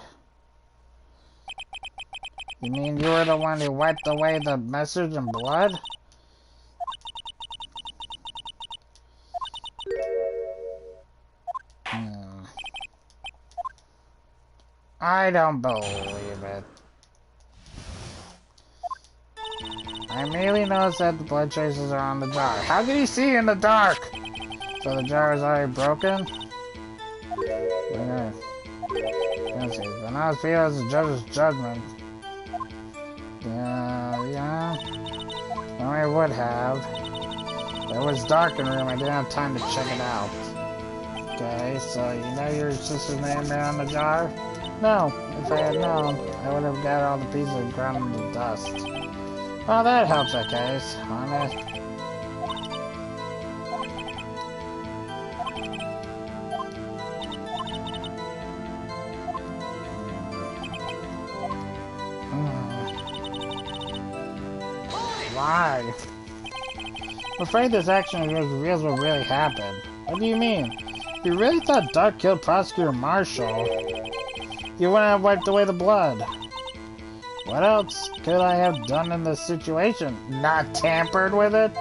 You mean you were the one who wiped away the message in blood? I don't believe it. I immediately noticed that the blood traces are on the jar. How can you see in the dark? So the jar is already broken? Okay. Let's see. But now it feels as the judge's judgment. Yeah. No, I would have. It was dark in the room. I didn't have time to check it out. Okay, so you know your sister's name there on the jar? No. If I had known, I would have got all the pieces and ground them to dust. Well, that helps that case. Honest. Why? I'm afraid this action reveals what really happened. What do you mean? If you really thought Duck killed Prosecutor Marshall, you wouldn't have wiped away the blood. What else could I have done in this situation? Not tampered with it?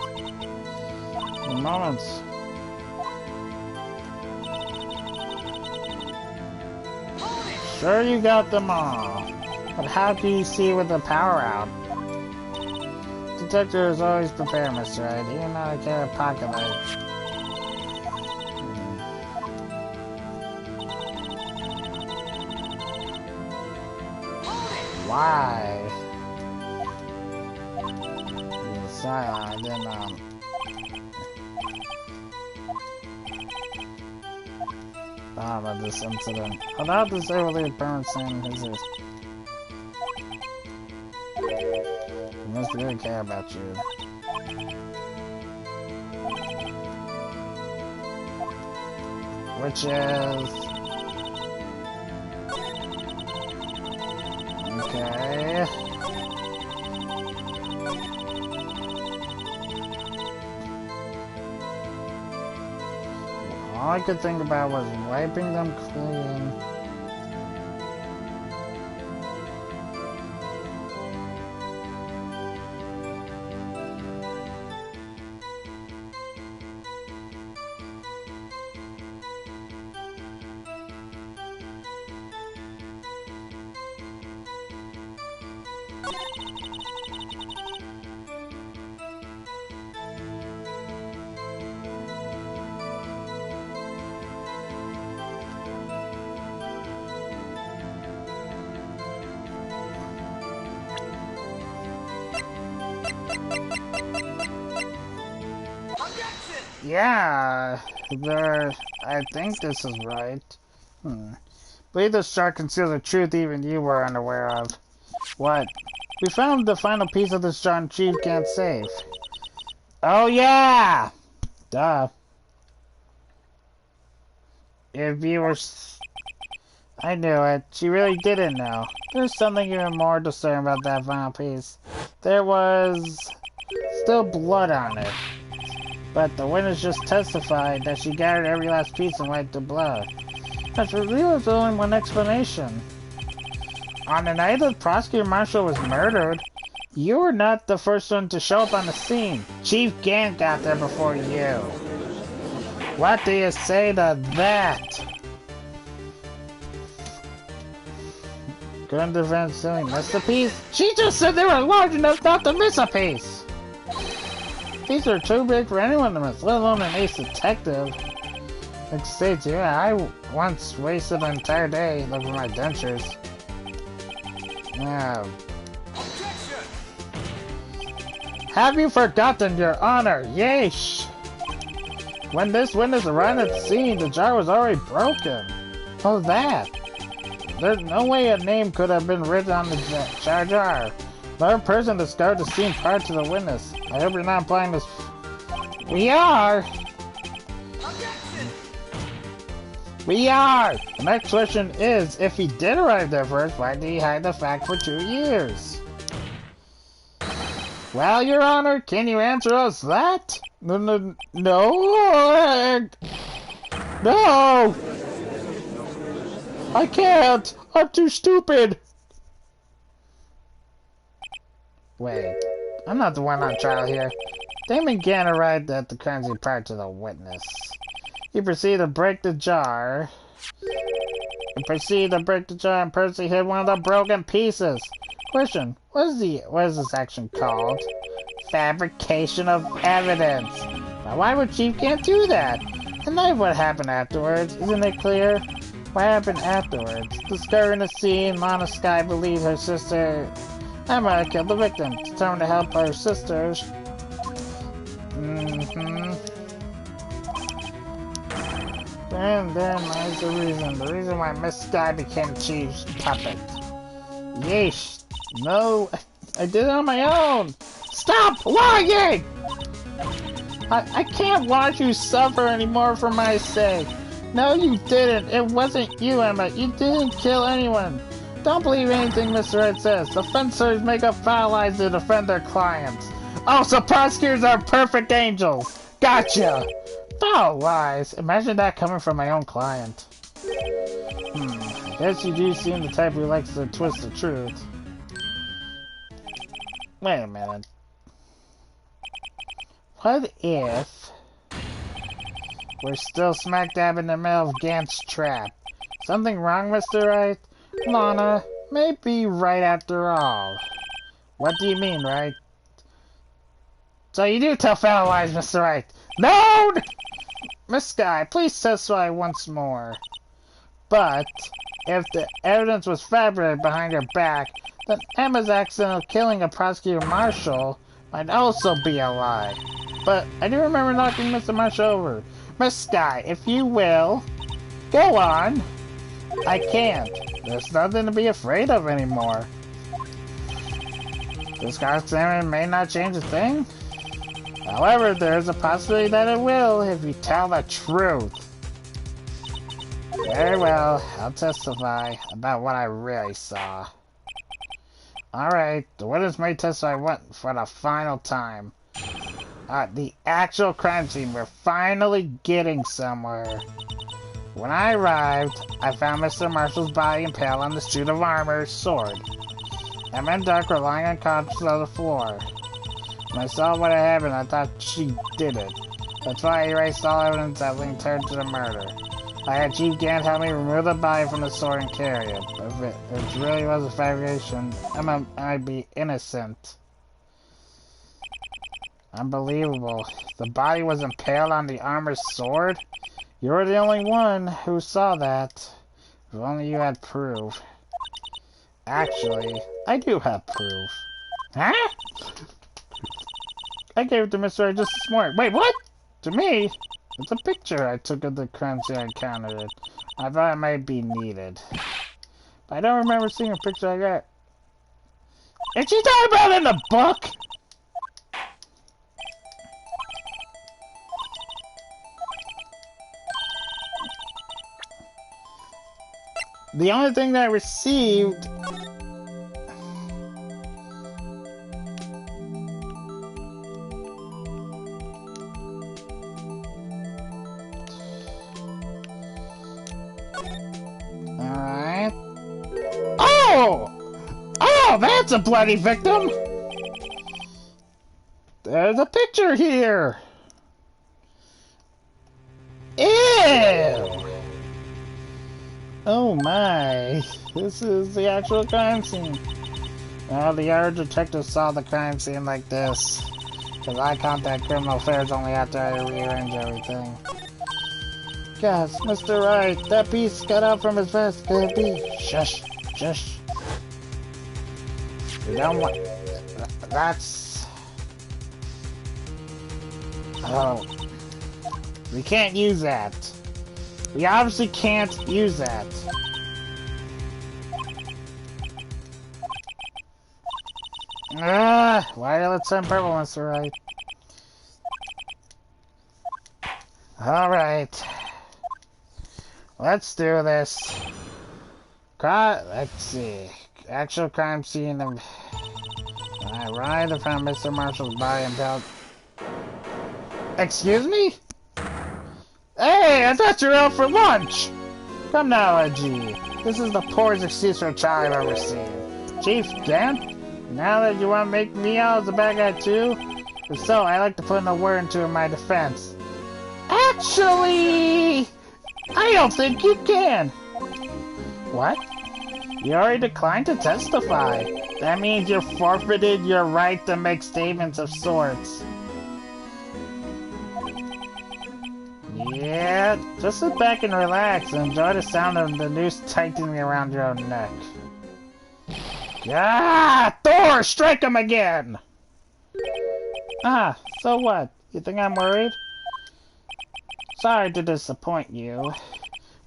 In moments. Sure you got them all. But how can you see with the power out? Detector is always prepared, Mr. Wright. Even though I carry a pocket knife. Why? Sorry, I didn't, about this incident. Without disable the apparent saying his is. He must really care about you. Which is... Okay. All I could think about was wiping them clean. Yeah, I think this is right. Believe this chart conceals a truth even you were unaware of. What? We found the final piece of this chart Chief can't save. Oh yeah! Duh. If you were... I knew it. She really didn't know. There's something even more disturbing about that final piece. There was... still blood on it. But the witness just testified that she gathered every last piece and wiped the blood. That's really only one explanation. On the night that Prosecutor Marshall was murdered, you were not the first one to show up on the scene. Chief Gant got there before you. What do you say to that? Couldn't defend silly missed a piece? She just said they were large enough not to miss a piece! These are too big for anyone to miss, let alone an ace detective. Like states, yeah, I once wasted an entire day looking for my dentures. Yeah. Have you forgotten your honor? Yeesh! When this witness arrived at the scene, the jar was already broken. Oh, that! There's no way a name could have been written on the jar. Another person discovered the scene prior to the witness. I hope you're not implying this. We are! We are! The next question is, if he did arrive there first, why did he hide the fact for 2 years? Well, Your Honor, can you answer us that? No! No! I can't! I'm too stupid! Wait, I'm not the one on trial here. Damon Gant arrived at the crime scene prior to the witness. He proceeded to break the jar. And personally hid one of the broken pieces. Question, what is this action called? Fabrication of evidence. Now why would Chief Gant do that? And then what happened afterwards, isn't it clear? What happened afterwards? Discovering the scene, Lana Sky believed her sister Emma killed the victim, determined to help her sisters. And then lies the reason why Miss Sky became Chief's puppet. Yeesh. No, I did it on my own. Stop lying! I can't watch you suffer anymore for my sake. No, you didn't. It wasn't you, Emma. You didn't kill anyone. Don't believe anything Mr. Wright says. Defenders make up foul lies to defend their clients. Oh, so prosecutors are perfect angels! Gotcha! Oh, lies. Imagine that coming from my own client. I guess you do seem the type who likes to twist the truth. Wait a minute. What if we're still smack dab in the middle of Gant's trap? Something wrong, Mr. Wright? Lana, maybe right after all. What do you mean, Wright? So you do tell fellow lies, Mr. Wright. No! Miss Sky, please testify once more. But if the evidence was fabricated behind her back, then Emma's accidental killing of Prosecutor Marshall might also be a lie. But I do remember knocking Mr. Marshall over. Miss Sky, if you will, go on. I can't. There's nothing to be afraid of anymore. This cross-examination may not change a thing. However, there's a possibility that it will if you tell the truth. Very well, I'll testify about what I really saw. Alright, the witness may testify for the final time. The actual crime scene, we're finally getting somewhere. When I arrived, I found Mr. Marshall's body impaled on the suit of armor sword. Emma and Duck were lying unconscious on the floor. When I saw what had happened, I thought she did it. That's why I erased all evidence that linked her to the murder. I had Chief Gant help me remove the body from the sword and carry it. But if it really was a fabrication, Emma might be innocent. Unbelievable. The body was impaled on the armor's sword? You were the only one who saw that. If only you had proof. Actually, I do have proof. Huh? I gave it to Mr. Wright just this morning. Wait, what? To me? It's a picture I took of the crime scene I encountered it. I thought it might be needed. But I don't remember seeing a picture like that. Is she talking about it in the book? The only thing that I received... Alright. Oh! Oh, that's a bloody victim! There's a picture here! Ew! Oh my, this is the actual crime scene. Well, the other detectives saw the crime scene like this. Because I contact criminal affairs only after I rearrange everything. Yes, Mr. Wright, that piece cut out from his vest. Could it be? Shush, shush. We don't want... That's... Oh. We can't use that. We obviously can't use that. Why did it turn purple, Mr. Wright? Alright. Let's do this. Let's see. Actual crime scene of... I arrived and found Mr. Marshall's body impaled. Excuse me? Hey, I thought you were out for lunch! Come now, Edgy. This is the poorest excuse for a child I've ever seen. Chief Gant? Now that you want to make me out as a bad guy too? If so, I like to put in a word or two in my defense. Actually, I don't think you can. What? You already declined to testify. That means you forfeited your right to make statements of sorts. Yeah, just sit back and relax and enjoy the sound of the noose tightening around your own neck. Ah! Thor! Strike him again! Ah, so what? You think I'm worried? Sorry to disappoint you,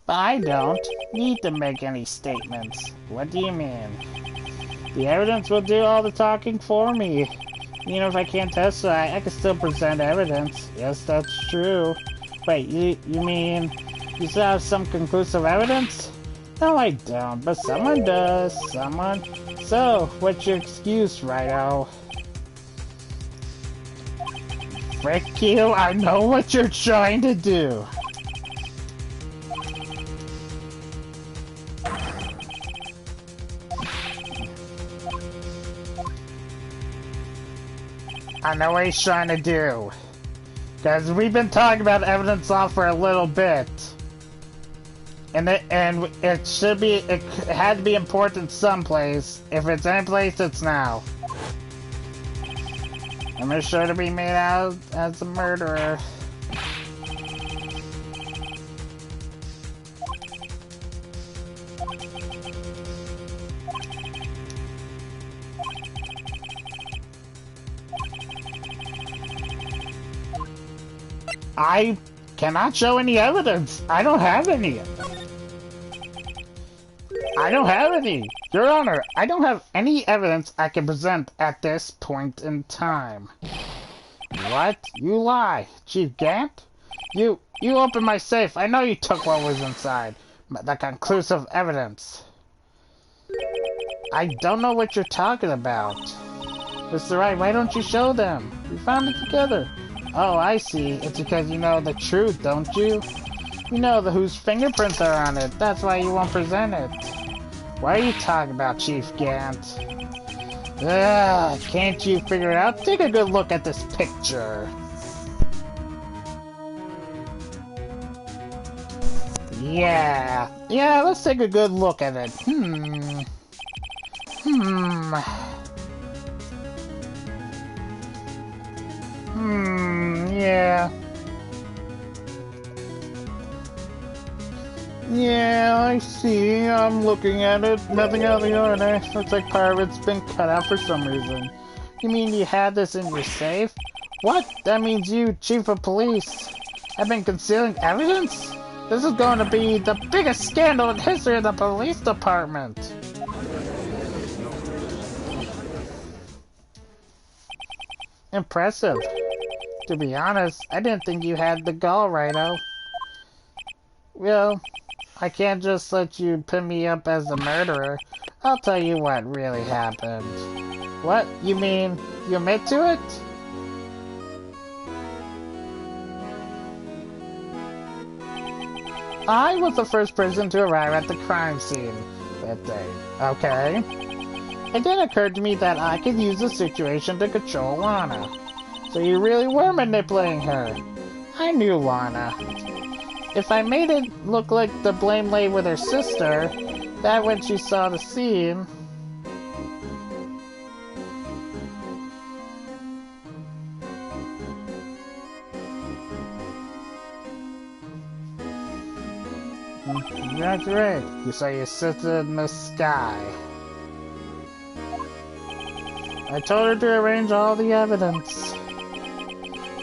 but I don't need to make any statements. What do you mean? The evidence will do all the talking for me. Even if I can't testify, I can still present evidence. Yes, that's true. Wait, you mean you still have some conclusive evidence? No, I don't, but someone does. Someone. So, what's your excuse, Righto? Frick you, I know what you're trying to do. I know what he's trying to do. Because we've been talking about evidence law for a little bit. And it should be, it had to be important someplace. If it's any place, it's now. I'm sure to be made out as a murderer. I cannot show any evidence. I don't have any. I don't have any. Your Honor, I don't have any evidence I can present at this point in time. What? You lie. Chief Gant? You opened my safe. I know you took what was inside. The conclusive evidence. I don't know what you're talking about. Mr. Wright, why don't you show them? We found it together. Oh, I see. It's because you know the truth, don't you? You know whose fingerprints are on it. That's why you won't present it. What are you talking about, Chief Gant? Ugh, can't you figure it out? Take a good look at this picture. Yeah, let's take a good look at it. Yeah. Yeah, I see. I'm looking at it. Nothing out of the ordinary. Looks like part of it's been cut out for some reason. You mean you had this in your safe? What? That means you, Chief of Police, have been concealing evidence? This is going to be the biggest scandal in the history of the police department. Impressive. To be honest, I didn't think you had the gall, Righto. Well, I can't just let you pin me up as the murderer. I'll tell you what really happened. What? You mean you admit to it? I was the first person to arrive at the crime scene that day. Okay. It then occurred to me that I could use the situation to control Lana. So you really were manipulating her. I knew Lana. If I made it look like the blame lay with her sister, that when she saw the scene... That's right. You saw your sister in the sky. I told her to arrange all the evidence.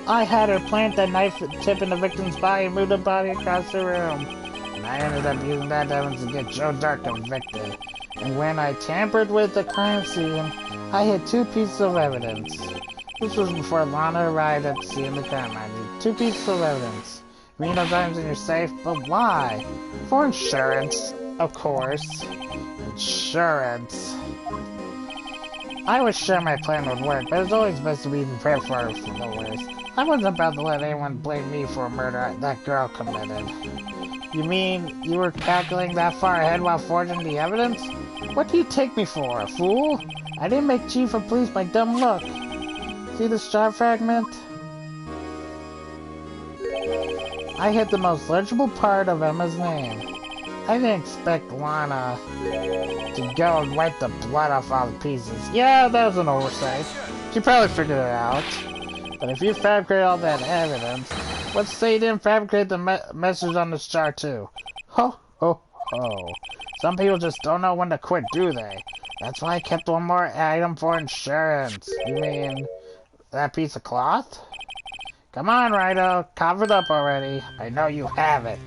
I had her plant that knife tip in the victim's body and move the body across the room. And I ended up using that evidence to get Joe Dark convicted. And when I tampered with the crime scene, I had 2 pieces of evidence. This was before Lana arrived at the scene of the crime. I need 2 pieces of evidence. You mean those items in your safe? But why? For insurance, of course. Insurance. I was sure my plan would work, but it's always best to be prepared for the worst. I wasn't about to let anyone blame me for a murder that girl committed. You mean you were calculating that far ahead while forging the evidence? What do you take me for, a fool? I didn't make Chief of Police by dumb luck. See the star fragment? I hit the most legible part of Emma's name. I didn't expect Lana to go and wipe the blood off all the pieces. Yeah, that was an oversight. She probably figured it out. But if you fabricate all that evidence, let's say you didn't fabricate the message on the star too. Ho, ho, ho. Some people just don't know when to quit, do they? That's why I kept one more item for insurance. You mean that piece of cloth? Come on, Righto. Cover it up already. I know you have it.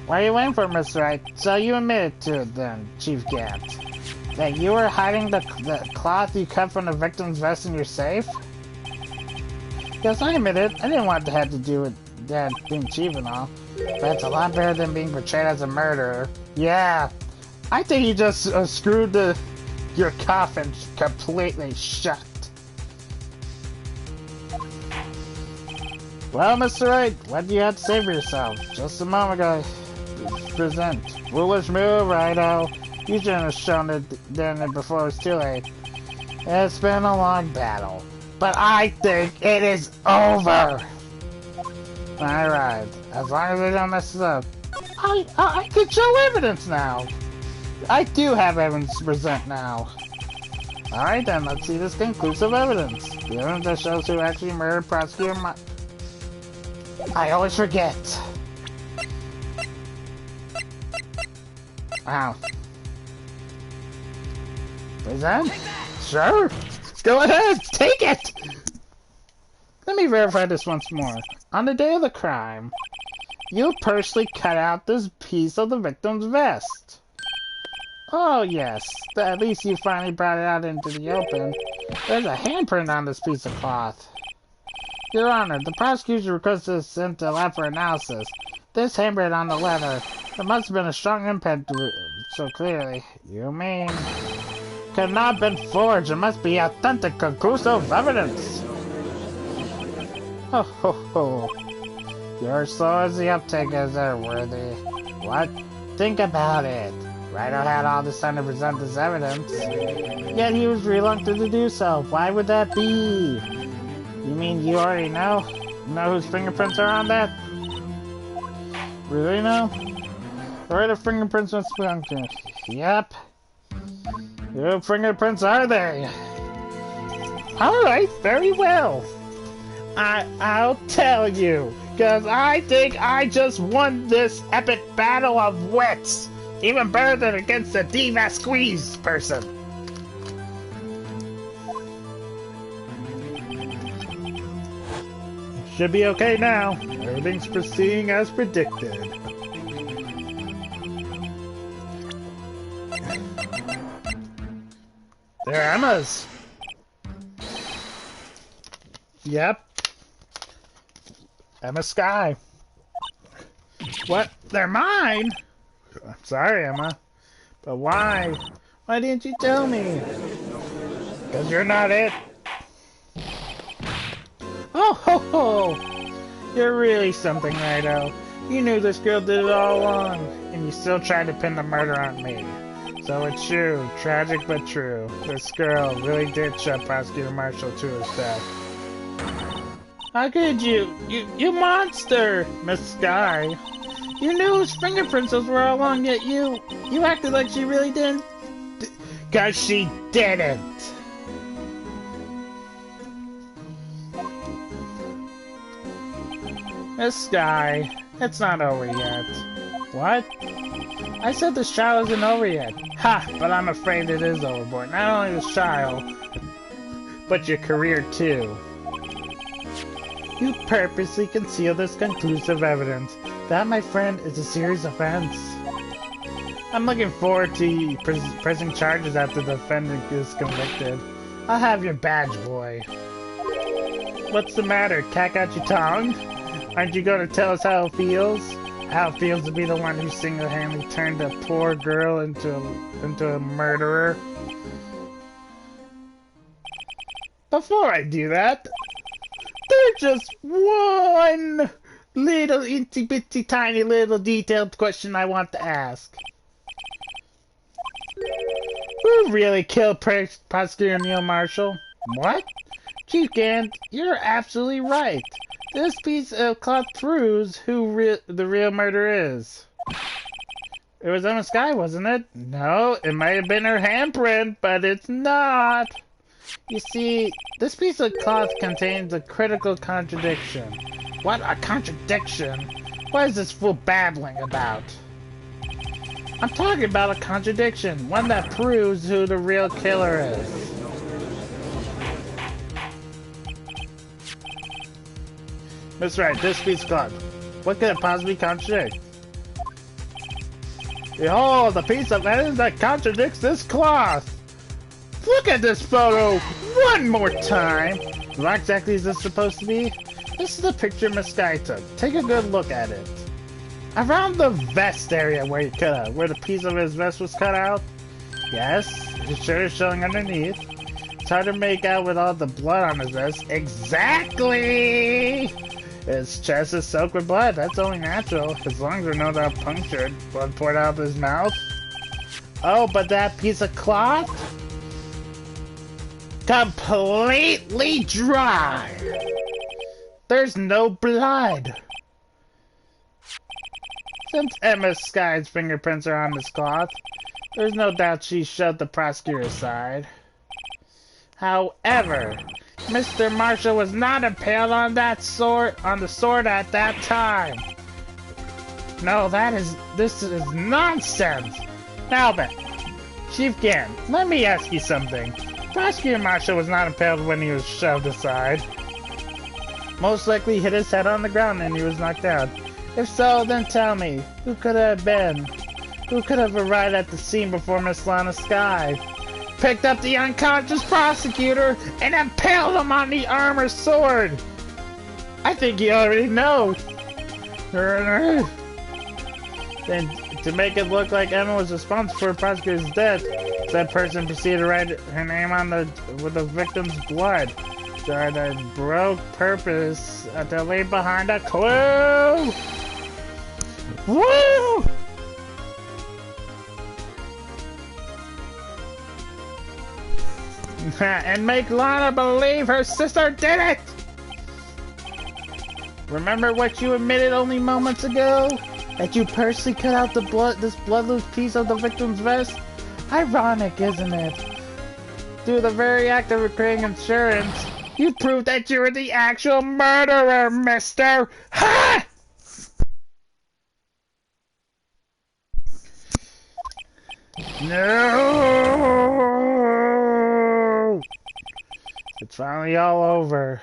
What are you waiting for, Mr. Wright? So you admitted to it then, Chief Gant. That you were hiding the cloth you cut from the victim's vest in your safe? Yes, I admit it. I didn't want to have to do with that being chief and all. But it's a lot better than being portrayed as a murderer. Yeah. I think you just screwed your coffin completely shut. Well, Mr. Wright, what do you have to say for yourself? Just a moment ago, present. Foolish move, Righto. You shouldn't have shown it then before it was too late. It's been a long battle, but I think it is over. Alright, as long as I don't mess it up. I can show evidence now. I do have evidence to present now. Alright then, let's see this conclusive evidence. The evidence that shows who actually murdered Prosecutor I always forget. Wow. Present? Sure. Go ahead, take it! Let me verify this once more. On the day of the crime, you personally cut out this piece of the victim's vest. Oh yes, at least you finally brought it out into the open. There's a handprint on this piece of cloth. Your Honor, the prosecution requested this sent to lab for analysis. This handprint on the leather, there must have been a strong impact to it, so clearly. You mean... could not have been forged, it must be authentic, conclusive evidence. Ho ho ho. You're slow as the uptake is there, Worthy. What? Think about it. Righto had all this time to present this evidence. Yet he was reluctant to do so. Why would that be? You mean you already know? Know whose fingerprints are on that? Really know? Where are the fingerprints on Spunker? Yep. Whose fingerprints are they? Alright, very well. I'll tell you. Because I think I just won this epic battle of wits. Even better than against the Diva Squeeze person. Should be okay now. Everything's proceeding as predicted. They're Emma's. Yep. Emma Sky. What? They're mine? I'm sorry, Emma. But why? Why didn't you tell me? Because you're not it. Oh ho ho! You're really something, Righto. You knew this girl did it all along, and you still tried to pin the murder on me. So it's true, tragic but true. This girl really did shove Prosecutor Marshall to his death. How could you? You monster, Miss Sky. You knew whose fingerprints those were all along, yet you acted like she really didn't. 'Cause she didn't. Miss Sky, it's not over yet. What? I said this trial isn't over yet. Ha! But I'm afraid it is over, boy. Not only this trial, but your career too. You purposely conceal this conclusive evidence. That, my friend, is a serious offense. I'm looking forward to pressing charges after the defendant is convicted. I'll have your badge, boy. What's the matter? Cat got your tongue? Aren't you going to tell us how it feels? How it feels to be the one who single-handedly turned a poor girl into a murderer? Before I do that, there's just one little itty-bitty tiny little detailed question I want to ask. Who really killed Prosecutor Neil Marshall? What? Chief Gant, you're absolutely right. This piece of cloth proves who the real murderer is. It was Emma Sky, wasn't it? No, it might have been her handprint, but it's not. You see, this piece of cloth contains a critical contradiction. What? A contradiction? What is this fool babbling about? I'm talking about a contradiction, one that proves who the real killer is. That's right, this piece of cloth. What could it possibly contradict? Behold, the piece of evidence that contradicts this cloth! Look at this photo one more time! What exactly is this supposed to be? This is the picture Miss Sky took. Take a good look at it. Around the vest area where the piece of his vest was cut out? Yes, his shirt is showing underneath. It's hard to make out with all the blood on his vest. Exactly! His chest is soaked with blood. That's only natural. His lungs are no doubt punctured. Blood poured out of his mouth. Oh, but that piece of cloth? Completely dry! There's no blood. Since Emma Sky's fingerprints are on this cloth, there's no doubt she shoved the prosecutor aside. However, Mr. Marshall was not impaled on the sword at that time. No, this is nonsense. Now then, Chief Gann, let me ask you something. Prosecutor Marshall was not impaled when he was shoved aside. Most likely hit his head on the ground and he was knocked out. If so, then tell me, who could it have been? Who could have arrived at the scene before Miss Lana Sky? Picked up the unconscious prosecutor and impaled him on the armor sword! I think you already know. Then, to make it look like Emma was responsible for the prosecutor's death, that person proceeded to write her name on with the victim's blood. So the broke purpose to leave behind a clue. Woo! And make Lana believe her sister did it! Remember what you admitted only moments ago? That you personally cut out this bloodless piece of the victim's vest? Ironic, isn't it? Through the very act of creating insurance, you proved that you were the actual murderer, mister! Ha! No! It's finally all over.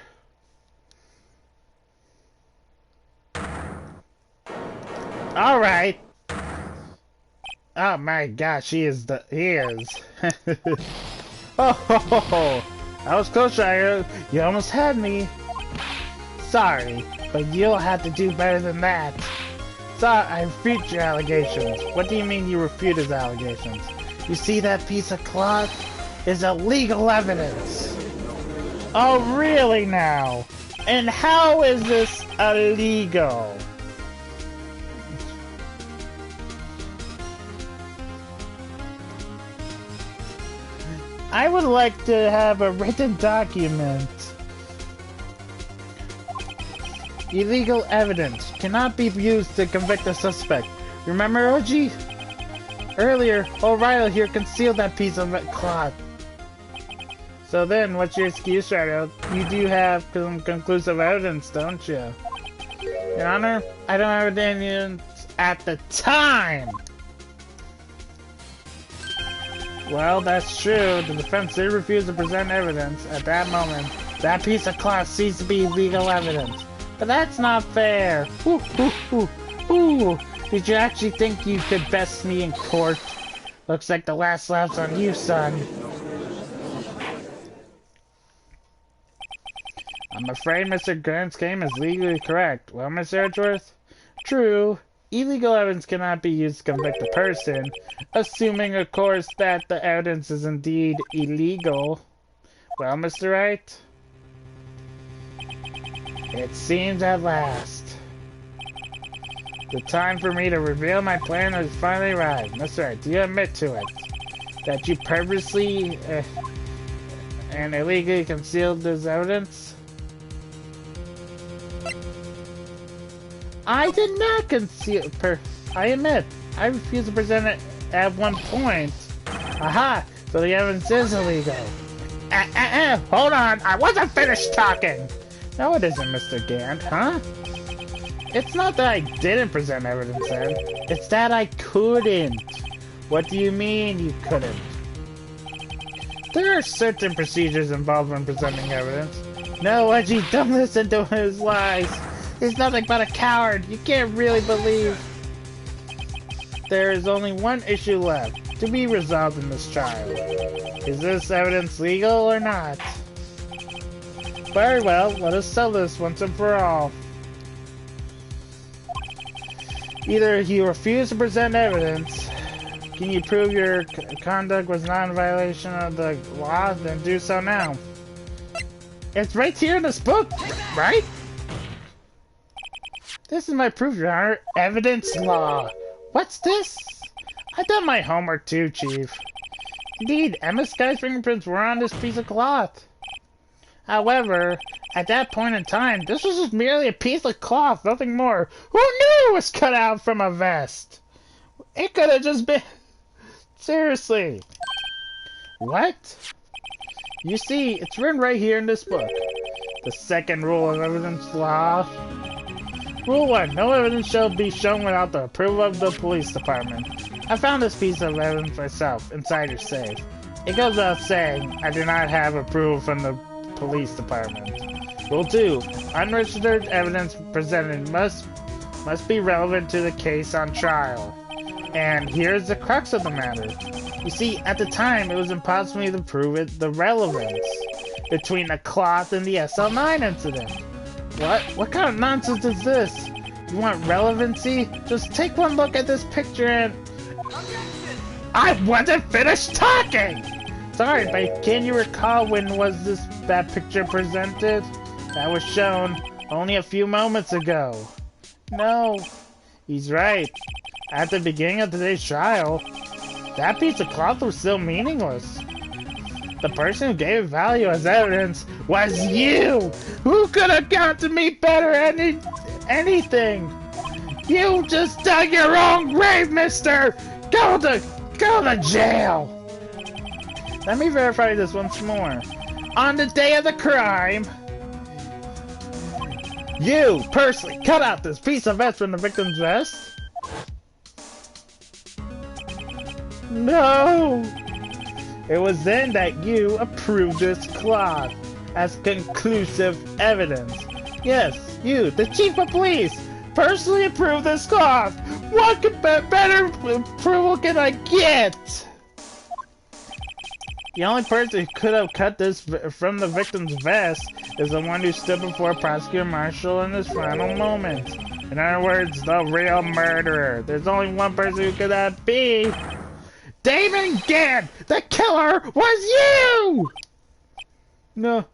All right. Oh my gosh, he is. Oh, I was close, Ryder. You almost had me. Sorry, but you'll have to do better than that. Sorry, I refute your allegations. What do you mean you refute his allegations? You see that piece of cloth? Is illegal evidence. Oh, really now? And how is this illegal? I would like to have a written document. Illegal evidence cannot be used to convict a suspect. Remember, OG? Earlier, O'Reilly here concealed that piece of cloth. So then, what's your excuse, Ryder? You do have some conclusive evidence, don't you? Your Honor, I don't have evidence at the time! Well, that's true. The defense did refuse to present evidence. At that moment, that piece of cloth ceased to be legal evidence. But that's not fair. Ooh, ooh, ooh, ooh. Did you actually think you could best me in court? Looks like the last laugh's on you, son. I'm afraid Mr. Grant's claim is legally correct. Well, Mr. Edgeworth? True. Illegal evidence cannot be used to convict a person, assuming, of course, that the evidence is indeed illegal. Well, Mr. Wright? It seems at last. The time for me to reveal my plan has finally arrived. Mr. Wright, do you admit to it? That you purposely and illegally concealed this evidence? I did not conceal. I admit, I refused to present it at one point. Aha! So the evidence is illegal. Hold on, I wasn't finished talking. No, it isn't, Mr. Gant, huh? It's not that I didn't present evidence then. It's that I couldn't. What do you mean you couldn't? There are certain procedures involved when presenting evidence. No, Edgy, don't listen to his lies. He's nothing but a coward. You can't really believe. There is only one issue left to be resolved in this trial. Is this evidence legal or not? Very well, let us settle this once and for all. Either he refused to present evidence, Can you prove your conduct was not in violation of the law? Then do so now. It's right here in this book, right? This is my proof, Your Honor. Evidence law. What's this? I've done my homework too, Chief. Indeed, Emma Sky's fingerprints were on this piece of cloth. However, at that point in time, this was just merely a piece of cloth, nothing more. Who knew it was cut out from a vest? It could have just been... Seriously. What? You see, it's written right here in this book. The second rule of evidence law. Rule 1. No evidence shall be shown without the approval of the police department. I found this piece of evidence myself inside your safe. It goes without saying, I do not have approval from the police department. Rule 2. Unregistered evidence presented must be relevant to the case on trial. And here's the crux of the matter. You see, at the time, it was impossible to prove the relevance between the cloth and the SL9 incident. What kind of nonsense is this? You want relevancy? Just take one look at this picture and... I wasn't finished talking! Sorry, but can you recall when was that picture presented? That was shown only a few moments ago. No, he's right. At the beginning of today's trial, that piece of cloth was still meaningless. The person who gave it value as evidence was you! Who could have got to me better anything? You just dug your own grave, mister! Go to jail! Let me verify this once more. On the day of the crime, you personally cut out this piece of vest from the victim's vest? No! It was then that you approved this cloth as conclusive evidence. Yes, you, the chief of police, personally approved this cloth. What better approval can I get? The only person who could have cut this from the victim's vest is the one who stood before Prosecutor Marshall in his final moments. In other words, the real murderer. There's only one person who could that be. Damon Gann! The killer was you! No.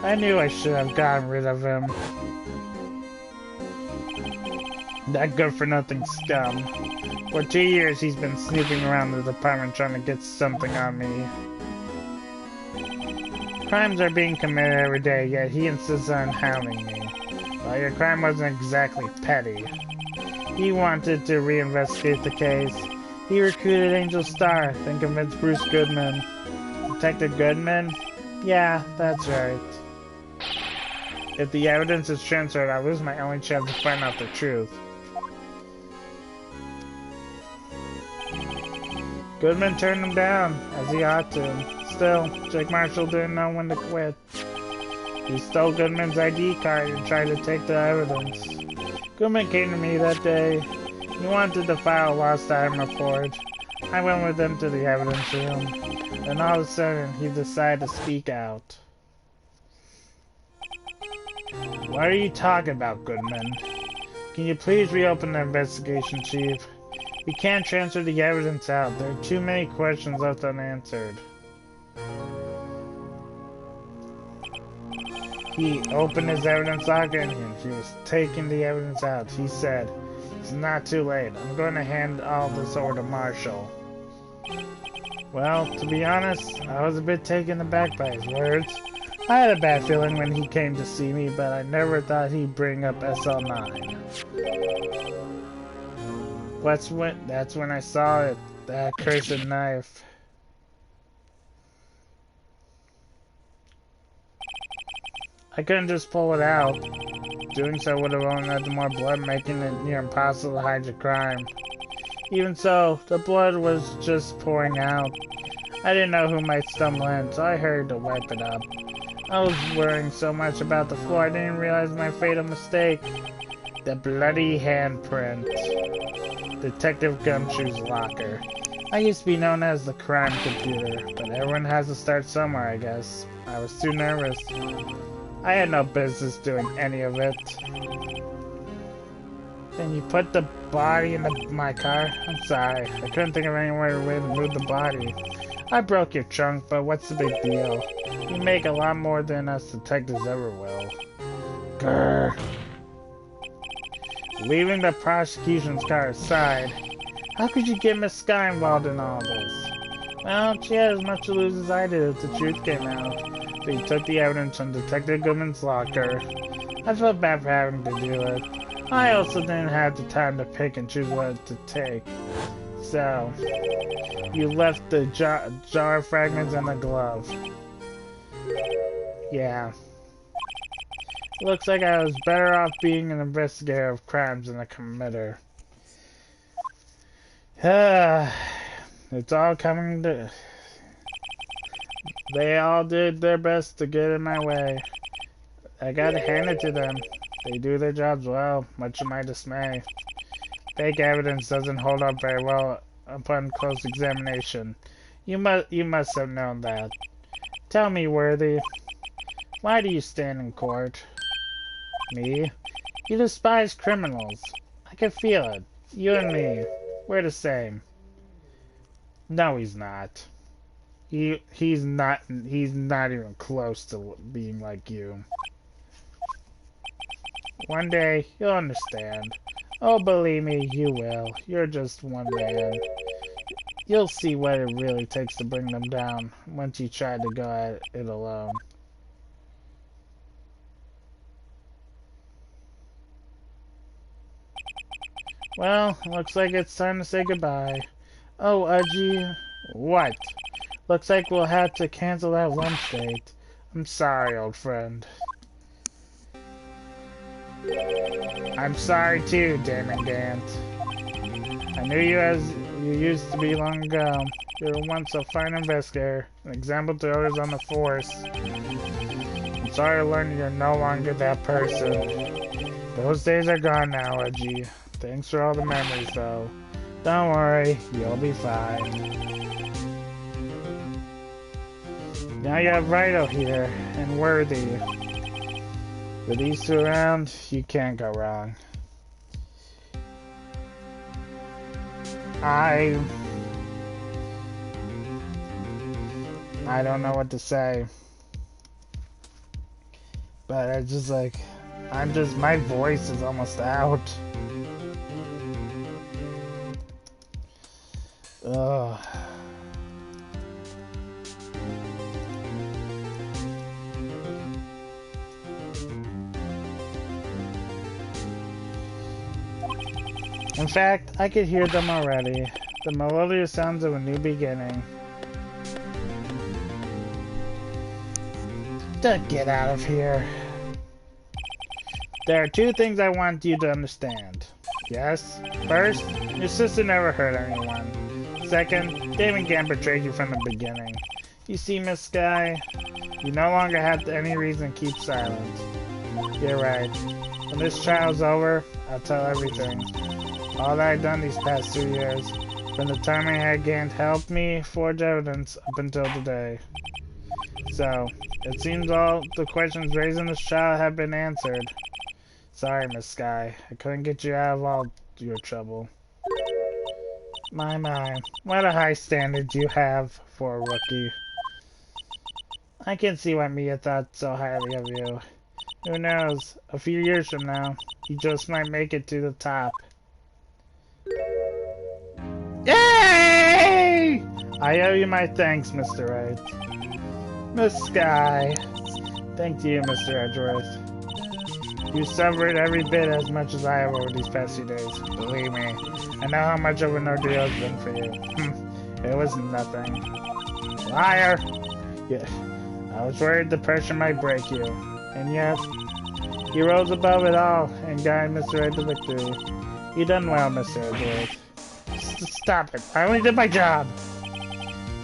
I knew I should have gotten rid of him. That good-for-nothing scum. For 2 years he's been snooping around the department trying to get something on me. Crimes are being committed every day, yet he insists on hounding me. Well, your crime wasn't exactly petty. He wanted to reinvestigate the case. He recruited Angel Starr, then convinced Bruce Goodman. Detective Goodman? Yeah, that's right. If the evidence is transferred, I lose my only chance to find out the truth. Goodman turned him down, as he ought to. Still, Jake Marshall didn't know when to quit. He stole Goodman's ID card and tried to take the evidence. Goodman came to me that day. He wanted to file a lost item report. I went with him to the evidence room. Then all of a sudden, he decided to speak out. What are you talking about, Goodman? Can you please reopen the investigation, Chief? We can't transfer the evidence out. There are too many questions left unanswered. He opened his evidence locker and he was taking the evidence out. He said, "It's not too late. I'm going to hand all this over to Marshall." Well, to be honest, I was a bit taken aback by his words. I had a bad feeling when he came to see me, but I never thought he'd bring up SL9. That's when I saw it, that cursed knife. I couldn't just pull it out. Doing so would have only led to more blood, making it near impossible to hide your crime. Even so, the blood was just pouring out. I didn't know who might stumble in, so I hurried to wipe it up. I was worrying so much about the floor, I didn't realize my fatal mistake. The bloody handprint. Detective Gumshoe's locker. I used to be known as the crime computer, but everyone has to start somewhere, I guess. I was too nervous. I had no business doing any of it. Then you put the body in my car? I'm sorry. I couldn't think of any way to move the body. I broke your trunk, but what's the big deal? You make a lot more than us detectives ever will. Grr. Leaving the prosecution's car aside, how could you get Miss Sky involved in all this? Well, she had as much to lose as I did if the truth came out. So you took the evidence from Detective Goodman's locker. I felt bad for having to do it. I also didn't have the time to pick and choose what to take. So, you left the jar fragments in the glove. Yeah. Looks like I was better off being an investigator of crimes than a committer. It's all coming to... They all did their best to get in my way. I gotta hand it to them. They do their jobs well, much to my dismay. Fake evidence doesn't hold up very well upon close examination. You must have known that. Tell me, Worthy, why do you stand in court? Me? You despise criminals. I can feel it. You and me, we're the same. No, he's not. He's not even close to being like you. One day, you'll understand. Oh, believe me, you will. You're just one man. You'll see what it really takes to bring them down once you try to go at it alone. Well, looks like it's time to say goodbye. Oh, Udgy. What? Looks like we'll have to cancel that lunch date. I'm sorry, old friend. I'm sorry too, Damon Gant. I knew you as you used to be long ago. You were once a fine investigator, an example to others on the force. I'm sorry to learn you're no longer that person. Those days are gone now, Edgy. Thanks for all the memories, though. Don't worry, you'll be fine. Now you have Wright here, and Worthy. With these two around, you can't go wrong. I don't know what to say. But I just like, my voice is almost out. Ugh. In fact, I could hear them already. The melodious sounds of a new beginning. Get out of here. There are two things I want you to understand. Yes? First, your sister never hurt anyone. Second, Damon Gant betrayed you from the beginning. You see, Miss Sky, you no longer have any reason to keep silent. You're right. When this trial's over, I'll tell everything. All that I've done these past 2 years, from the time I had Gant help me forge evidence up until today. So, it seems all the questions raised in this trial have been answered. Sorry, Miss Sky. I couldn't get you out of all your trouble. My, what a high standard you have for a rookie. I can see why Mia thought so highly of you. Who knows, a few years from now, you just might make it to the top. Yay! I owe you my thanks, Mr. Wright. Miss Sky. Thank you, Mr. Edgeworth. You suffered every bit as much as I have over these past few days. Believe me, I know how much of an ordeal it's been for you. It was nothing. Liar! Yeah, I was worried the pressure might break you. And yet, you rose above it all and guided Mr. Wright to victory. You done well, Mr. Edgeworth. Stop it. I only did my job.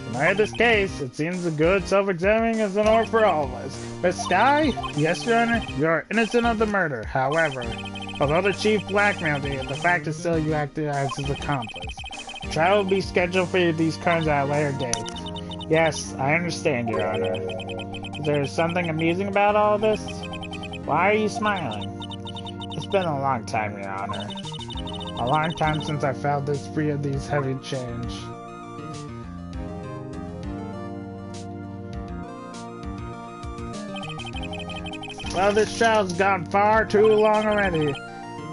In light of this case, it seems a good self-examining is in order for all of us. Miss Sky? Yes, Your Honor. You're innocent of the murder. However, Although the chief blackmailed you, the fact is still you acted as his accomplice. The trial will be scheduled for these crimes at a later date. Yes, I understand, Your Honor. Is there something amusing about all this? Why are you smiling? It's been a long time, Your Honor. A long time since I felt this free of these heavy chains. Well, this trial's gone far too long already.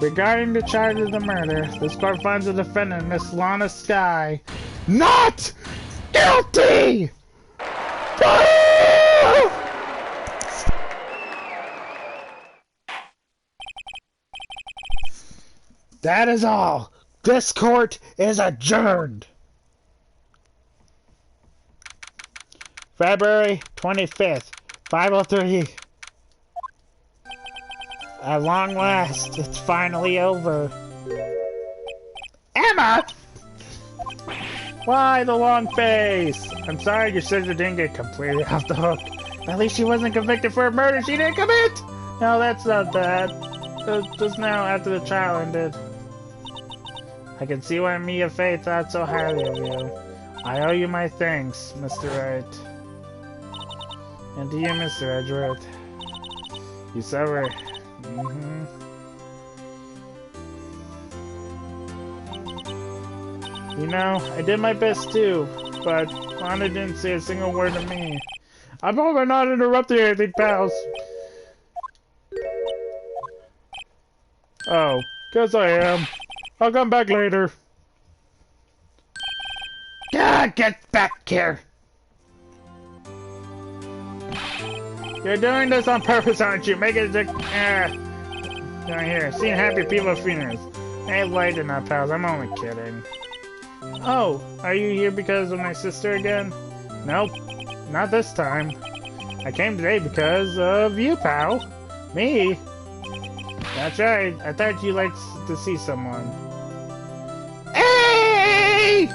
Regarding the charge of the murder, this court finds the defendant, Miss Lana Sky, not guilty! That is all. This court is adjourned. February 25th, 5:03. At long last, it's finally over. Emma! Why the long face? I'm sorry your sister didn't get completely off the hook. At least she wasn't convicted for a murder she didn't commit! No, that's not bad. Just now, after the trial ended. I can see why Mia Fey thought so highly of you. I owe you my thanks, Mr. Wright. And to you, Mr. Edgeworth. You suffer. You know, I did my best too, but Lana didn't say a single word to me. I hope I'm not interrupting anything, pals. Oh, guess I am. I'll come back later. Get back here! You're doing this on purpose, aren't you? Make it down here. Seeing happy people at funerals. Hey, lighten up, pals. I'm only kidding. Oh, are you here because of my sister again? Nope, not this time. I came today because of you, pal. Me? That's right. I thought you liked to see someone. Hey!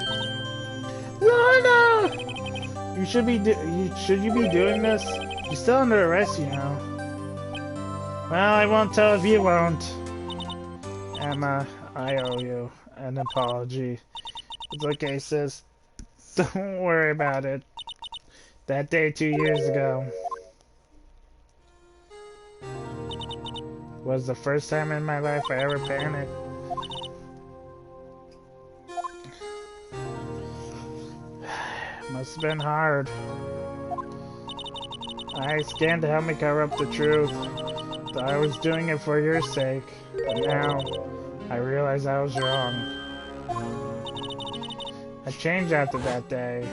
Lana! Should you be doing this? You're still under arrest, you know. Well, I won't tell if you won't. Emma, I owe you an apology. It's okay, sis. Don't worry about it. That day 2 years ago was the first time in my life I ever panicked. Must have been hard. I scanned to help me cover up the truth. Thought I was doing it for your sake. But now, I realize I was wrong. I changed after that day.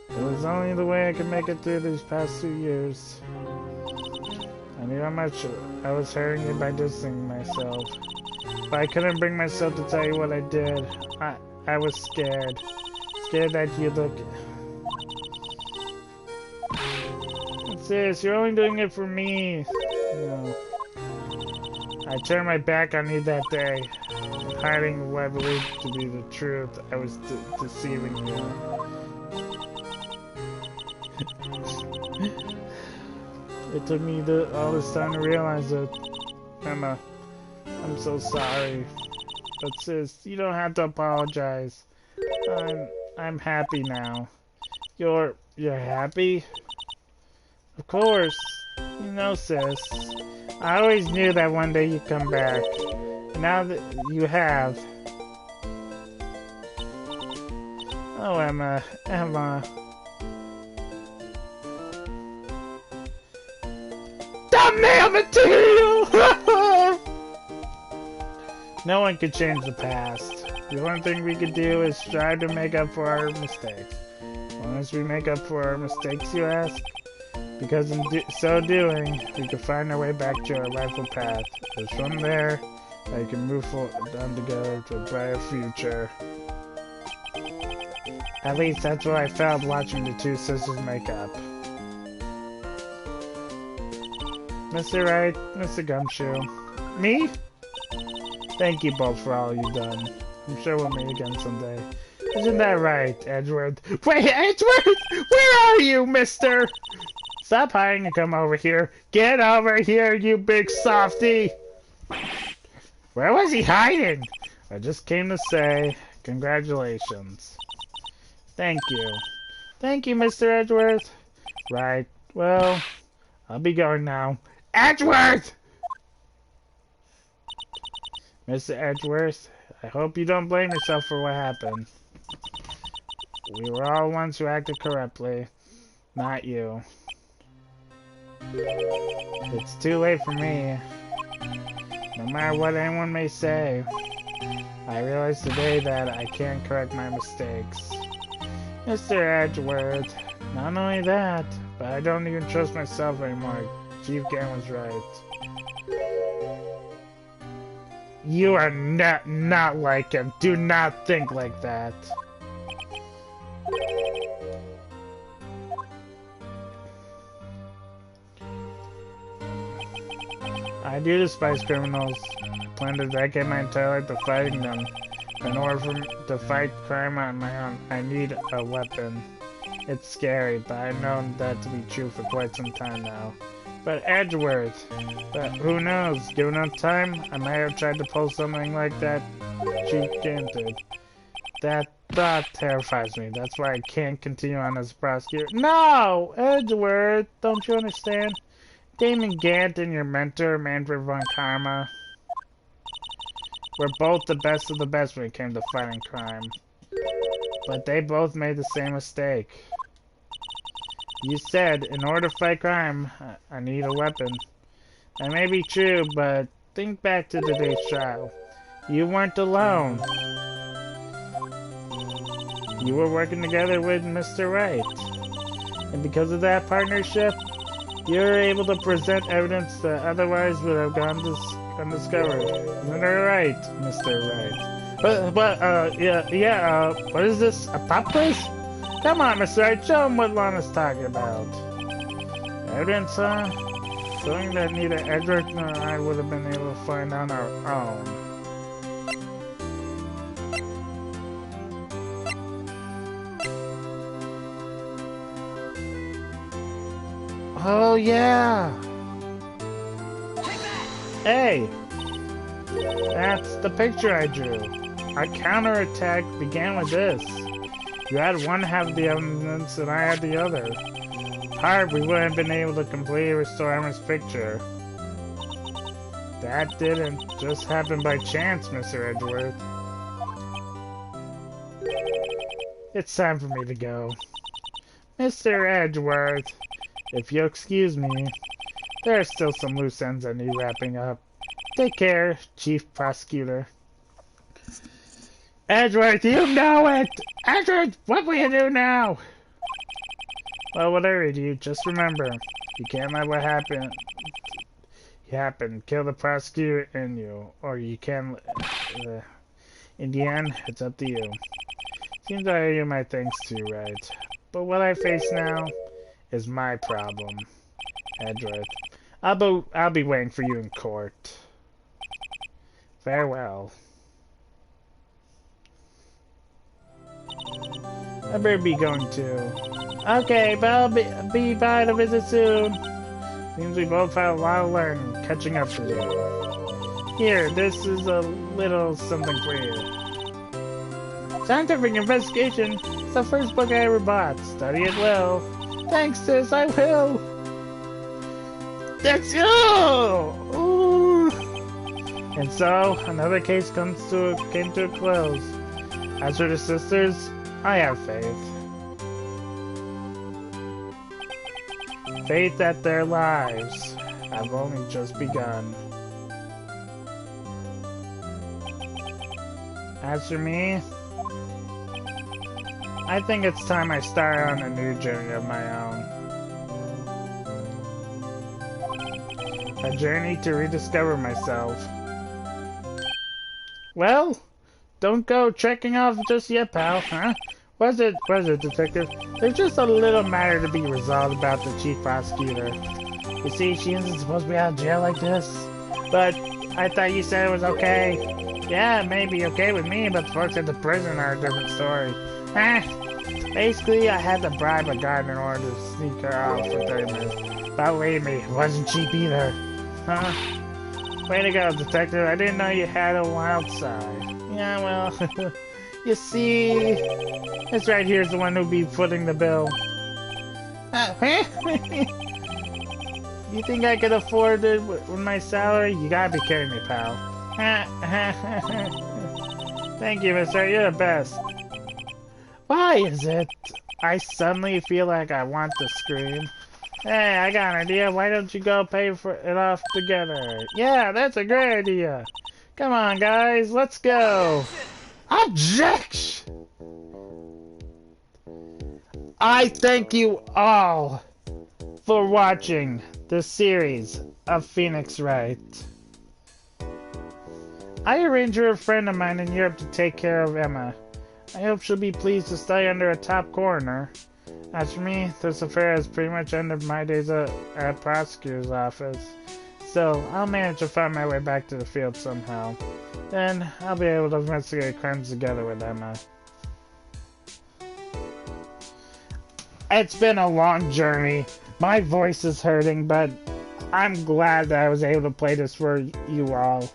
It was only the way I could make it through these past 2 years. I knew how much I was hurting you by distancing myself. But I couldn't bring myself to tell you what I did. I was scared. Scared that you'd look... Sis, you're only doing it for me. No. I turned my back on you that day. Hiding what I believed to be the truth. I was deceiving you. It took me all this time to realize it. Emma, I'm so sorry. But sis, you don't have to apologize. I'm happy now. You're happy? Of course. You know, sis. I always knew that one day you'd come back. Now that you have. Oh, Emma. Thumbnail material! No one could change the past. The only thing we could do is strive to make up for our mistakes. As long as we make up for our mistakes, you ask? Because in so doing, we can find our way back to our rightful path. It's from there that we can move on together to a brighter future. At least that's what I felt watching the two sisters make up. Mr. Wright, Mr. Gumshoe. Me? Thank you both for all you've done. I'm sure we'll meet again someday. Isn't that right, Edgeworth? Wait, Edgeworth? Where are you, mister? Stop hiding and come over here. Get over here, you big softy! Where was he hiding? I just came to say congratulations. Thank you. Thank you, Mr. Edgeworth. Right. Well, I'll be going now. Edgeworth! Mr. Edgeworth, I hope you don't blame yourself for what happened. We were all ones who acted corruptly, not you. It's too late for me. No matter what anyone may say, I realize today that I can't correct my mistakes. Mr. Edgeworth, not only that, but I don't even trust myself anymore. Chief Gan was right. You are not like him. Do not think like that. I do despise criminals. I plan to dedicate my entire life to fighting them. In order to fight crime on my own, I need a weapon. It's scary, but I've known that to be true for quite some time now. But Edgeworth, but who knows? Given enough time, I might have tried to pull something like that Chief Gan did. That thought terrifies me. That's why I can't continue on as a prosecutor. No! Edgeworth, don't you understand? Damon Gant and your mentor, Manfred von Karma, were both the best of the best when it came to fighting crime. But they both made the same mistake. You said, in order to fight crime, I need a weapon. That may be true, but think back to today's trial. You weren't alone. You were working together with Mr. Wright. And because of that partnership, you were able to present evidence that otherwise would have gone undiscovered. Isn't that right, Mr. Wright? What is this? A pop quiz? Come on, Mr. Wright, show him what Lana's talking about. Evidence, huh? Something that neither Edward nor I would have been able to find on our own. Oh, yeah! Hey! That's the picture I drew. Our counterattack began with this. You had one half of the evidence and I had the other. Apart, we wouldn't have been able to completely restore Emma's picture. That didn't just happen by chance, Mr. Edgeworth. It's time for me to go. Mr. Edgeworth, if you'll excuse me, there are still some loose ends I need wrapping up. Take care, Chief Prosecutor. Edgeworth, you know it! Edgeworth, what will you do now? Well, whatever you do, just remember, you can't let what happened kill the prosecutor in you, or you can, in the end, it's up to you. Seems I owe you my thanks too, right? But what I face now is my problem, Edgeworth. I'll be waiting for you in court. Farewell. I better be going too. Okay, but I'll be by to visit soon. Seems we both have a lot of learning, catching up to do. Here, this is a little something for you. Scientific investigation. It's the first book I ever bought. Study it well. Thanks, sis, I will. That's you! Ooh. And so, another case came to a close. As for the sisters, I have faith. Faith that their lives have only just begun. As for me, I think it's time I start on a new journey of my own. A journey to rediscover myself. Well, don't go trekking off just yet, pal, huh? Was it, detective? There's just a little matter to be resolved about the chief prosecutor. You see, she isn't supposed to be out of jail like this. But I thought you said it was okay. Yeah, it may be okay with me, but the folks at the prison are a different story. Basically, I had to bribe a guard in order to sneak her out for 30 minutes. But believe me, it wasn't cheap either. Huh? Way to go, detective. I didn't know you had a wild side. Yeah, well, you see, this right here is the one who'll be footing the bill. You think I could afford it with my salary? You gotta be kidding me, pal. Thank you, mister. You're the best. Why is it I suddenly feel like I want to scream? Hey, I got an idea. Why don't you go pay for it off together? Yeah, that's a great idea. Come on, guys. Let's go. Objection! I thank you all for watching the series of Phoenix Wright. I arranged for a friend of mine in Europe to take care of Emma. I hope she'll be pleased to stay under a top coroner. As for me, this affair has pretty much ended my days at prosecutor's office. So, I'll manage to find my way back to the field somehow. Then, I'll be able to investigate crimes together with Emma. It's been a long journey. My voice is hurting, but I'm glad that I was able to play this for you all.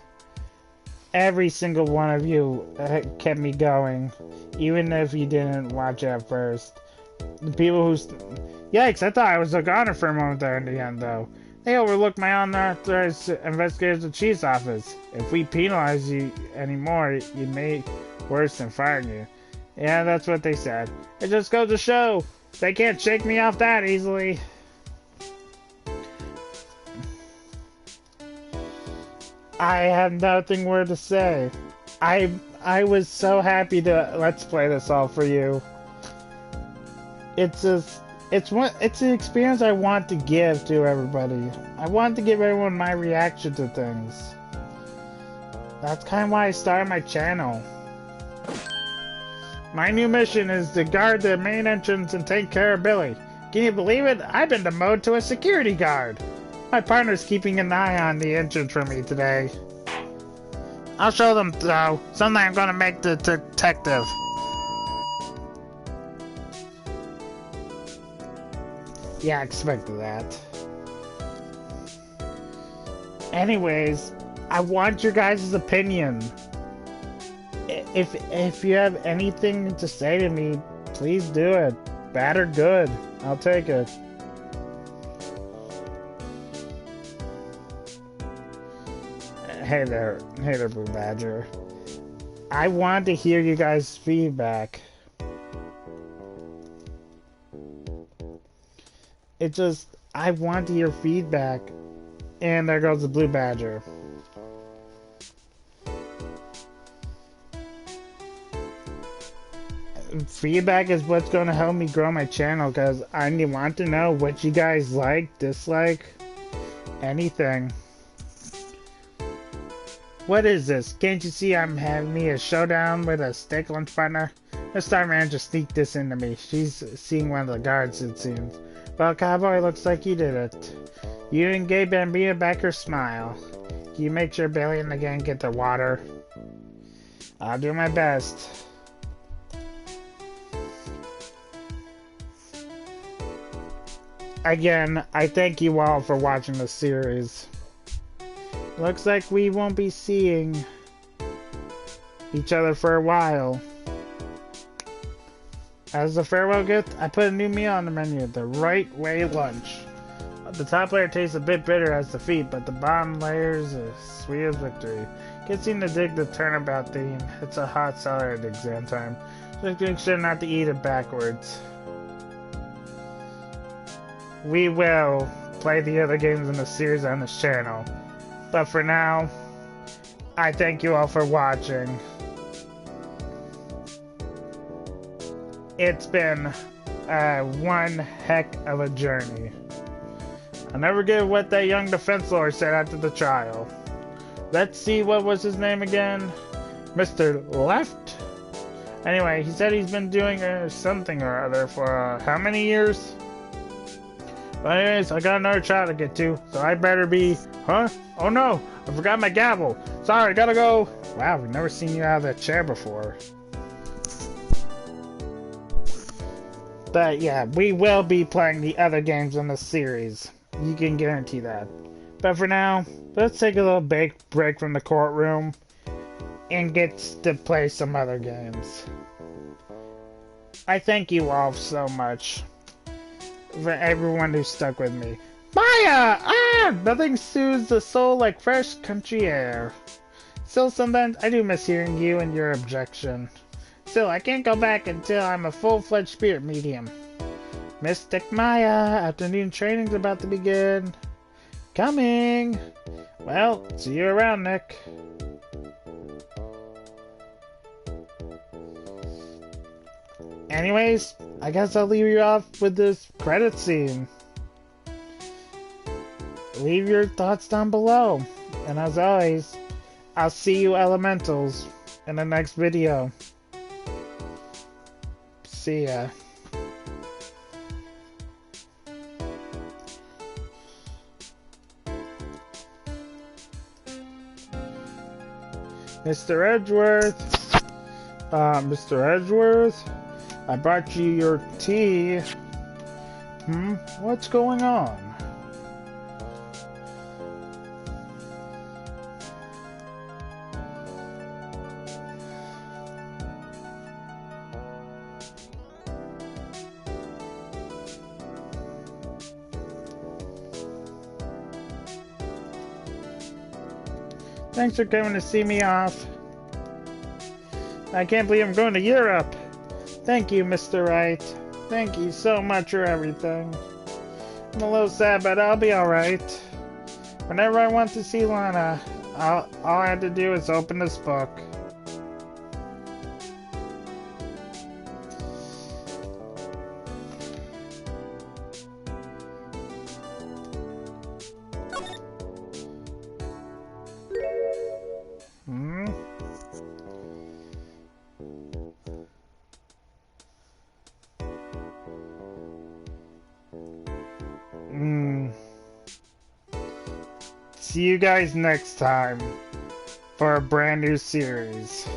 Every single one of you kept me going, even if you didn't watch it at first. The people who... Yikes, I thought I was a goner for a moment there in the end, though. They overlooked my unauthorized investigators at the chief's office. If we penalize you anymore, you may worse than firing you. Yeah, that's what they said. It just goes to show. They can't shake me off that easily. I have nothing more to say. I was so happy to let's play this all for you. It's an experience I want to give to everybody. I want to give everyone my reaction to things. That's kind of why I started my channel. My new mission is to guard the main entrance and take care of Billy. Can you believe it? I've been demoted to a security guard. My partner's keeping an eye on the entrance for me today. I'll show them, though. Someday I'm gonna make the detective. Yeah, I expected that. Anyways, I want your guys' opinion. If you have anything to say to me, please do it. Bad or good, I'll take it. Hey there, Blue Badger. I want to hear you guys' feedback. I want to hear feedback. And there goes the Blue Badger. Feedback is what's going to help me grow my channel, because I want to know what you guys like, dislike, anything. What is this? Can't you see I'm having me a showdown with a steak lunch partner? The star manager sneaked this into me. She's seeing one of the guards, it seems. Well, cowboy, looks like you did it. You and Gabe Bambina back her smile. Can you make sure Bailey and the gang get their water? I'll do my best. Again, I thank you all for watching this series. Looks like we won't be seeing each other for a while. As a farewell gift, I put a new meal on the menu, the Right Way lunch. The top layer tastes a bit bitter as defeat, but the bottom layers are sweet as victory. Kids seem to dig the turnabout theme. It's a hot seller at exam time, so make sure not to eat it backwards. We will play the other games in the series on this channel. But for now, I thank you all for watching. It's been one heck of a journey. I'll never forget what that young defense lawyer said after the trial. Let's see, what was his name again? Mr. Left? Anyway, he said he's been doing something or other for how many years? But anyways, I got another trial to get to, so I better be... Huh? Oh no! I forgot my gavel! Sorry, gotta go! Wow, we've never seen you out of that chair before. But yeah, we will be playing the other games in the series. You can guarantee that. But for now, let's take a little break from the courtroom and get to play some other games. I thank you all so much for everyone who stuck with me. Maya! Ah! Nothing soothes the soul like fresh country air. Still, sometimes I do miss hearing you and your objection. Still, I can't go back until I'm a full-fledged spirit medium. Mystic Maya, afternoon training's about to begin. Coming! Well, see you around, Nick. Anyways, I guess I'll leave you off with this credit scene. Leave your thoughts down below. And as always, I'll see you elementals in the next video. See ya. Mr. Edgeworth. Mr. Edgeworth, I brought you your tea. What's going on? Thanks for coming to see me off. I can't believe I'm going to Europe. Thank you, Mr. Wright. Thank you so much for everything. I'm a little sad, but I'll be alright. Whenever I want to see Lana, all I had to do is open this book. See you guys next time for a brand new series.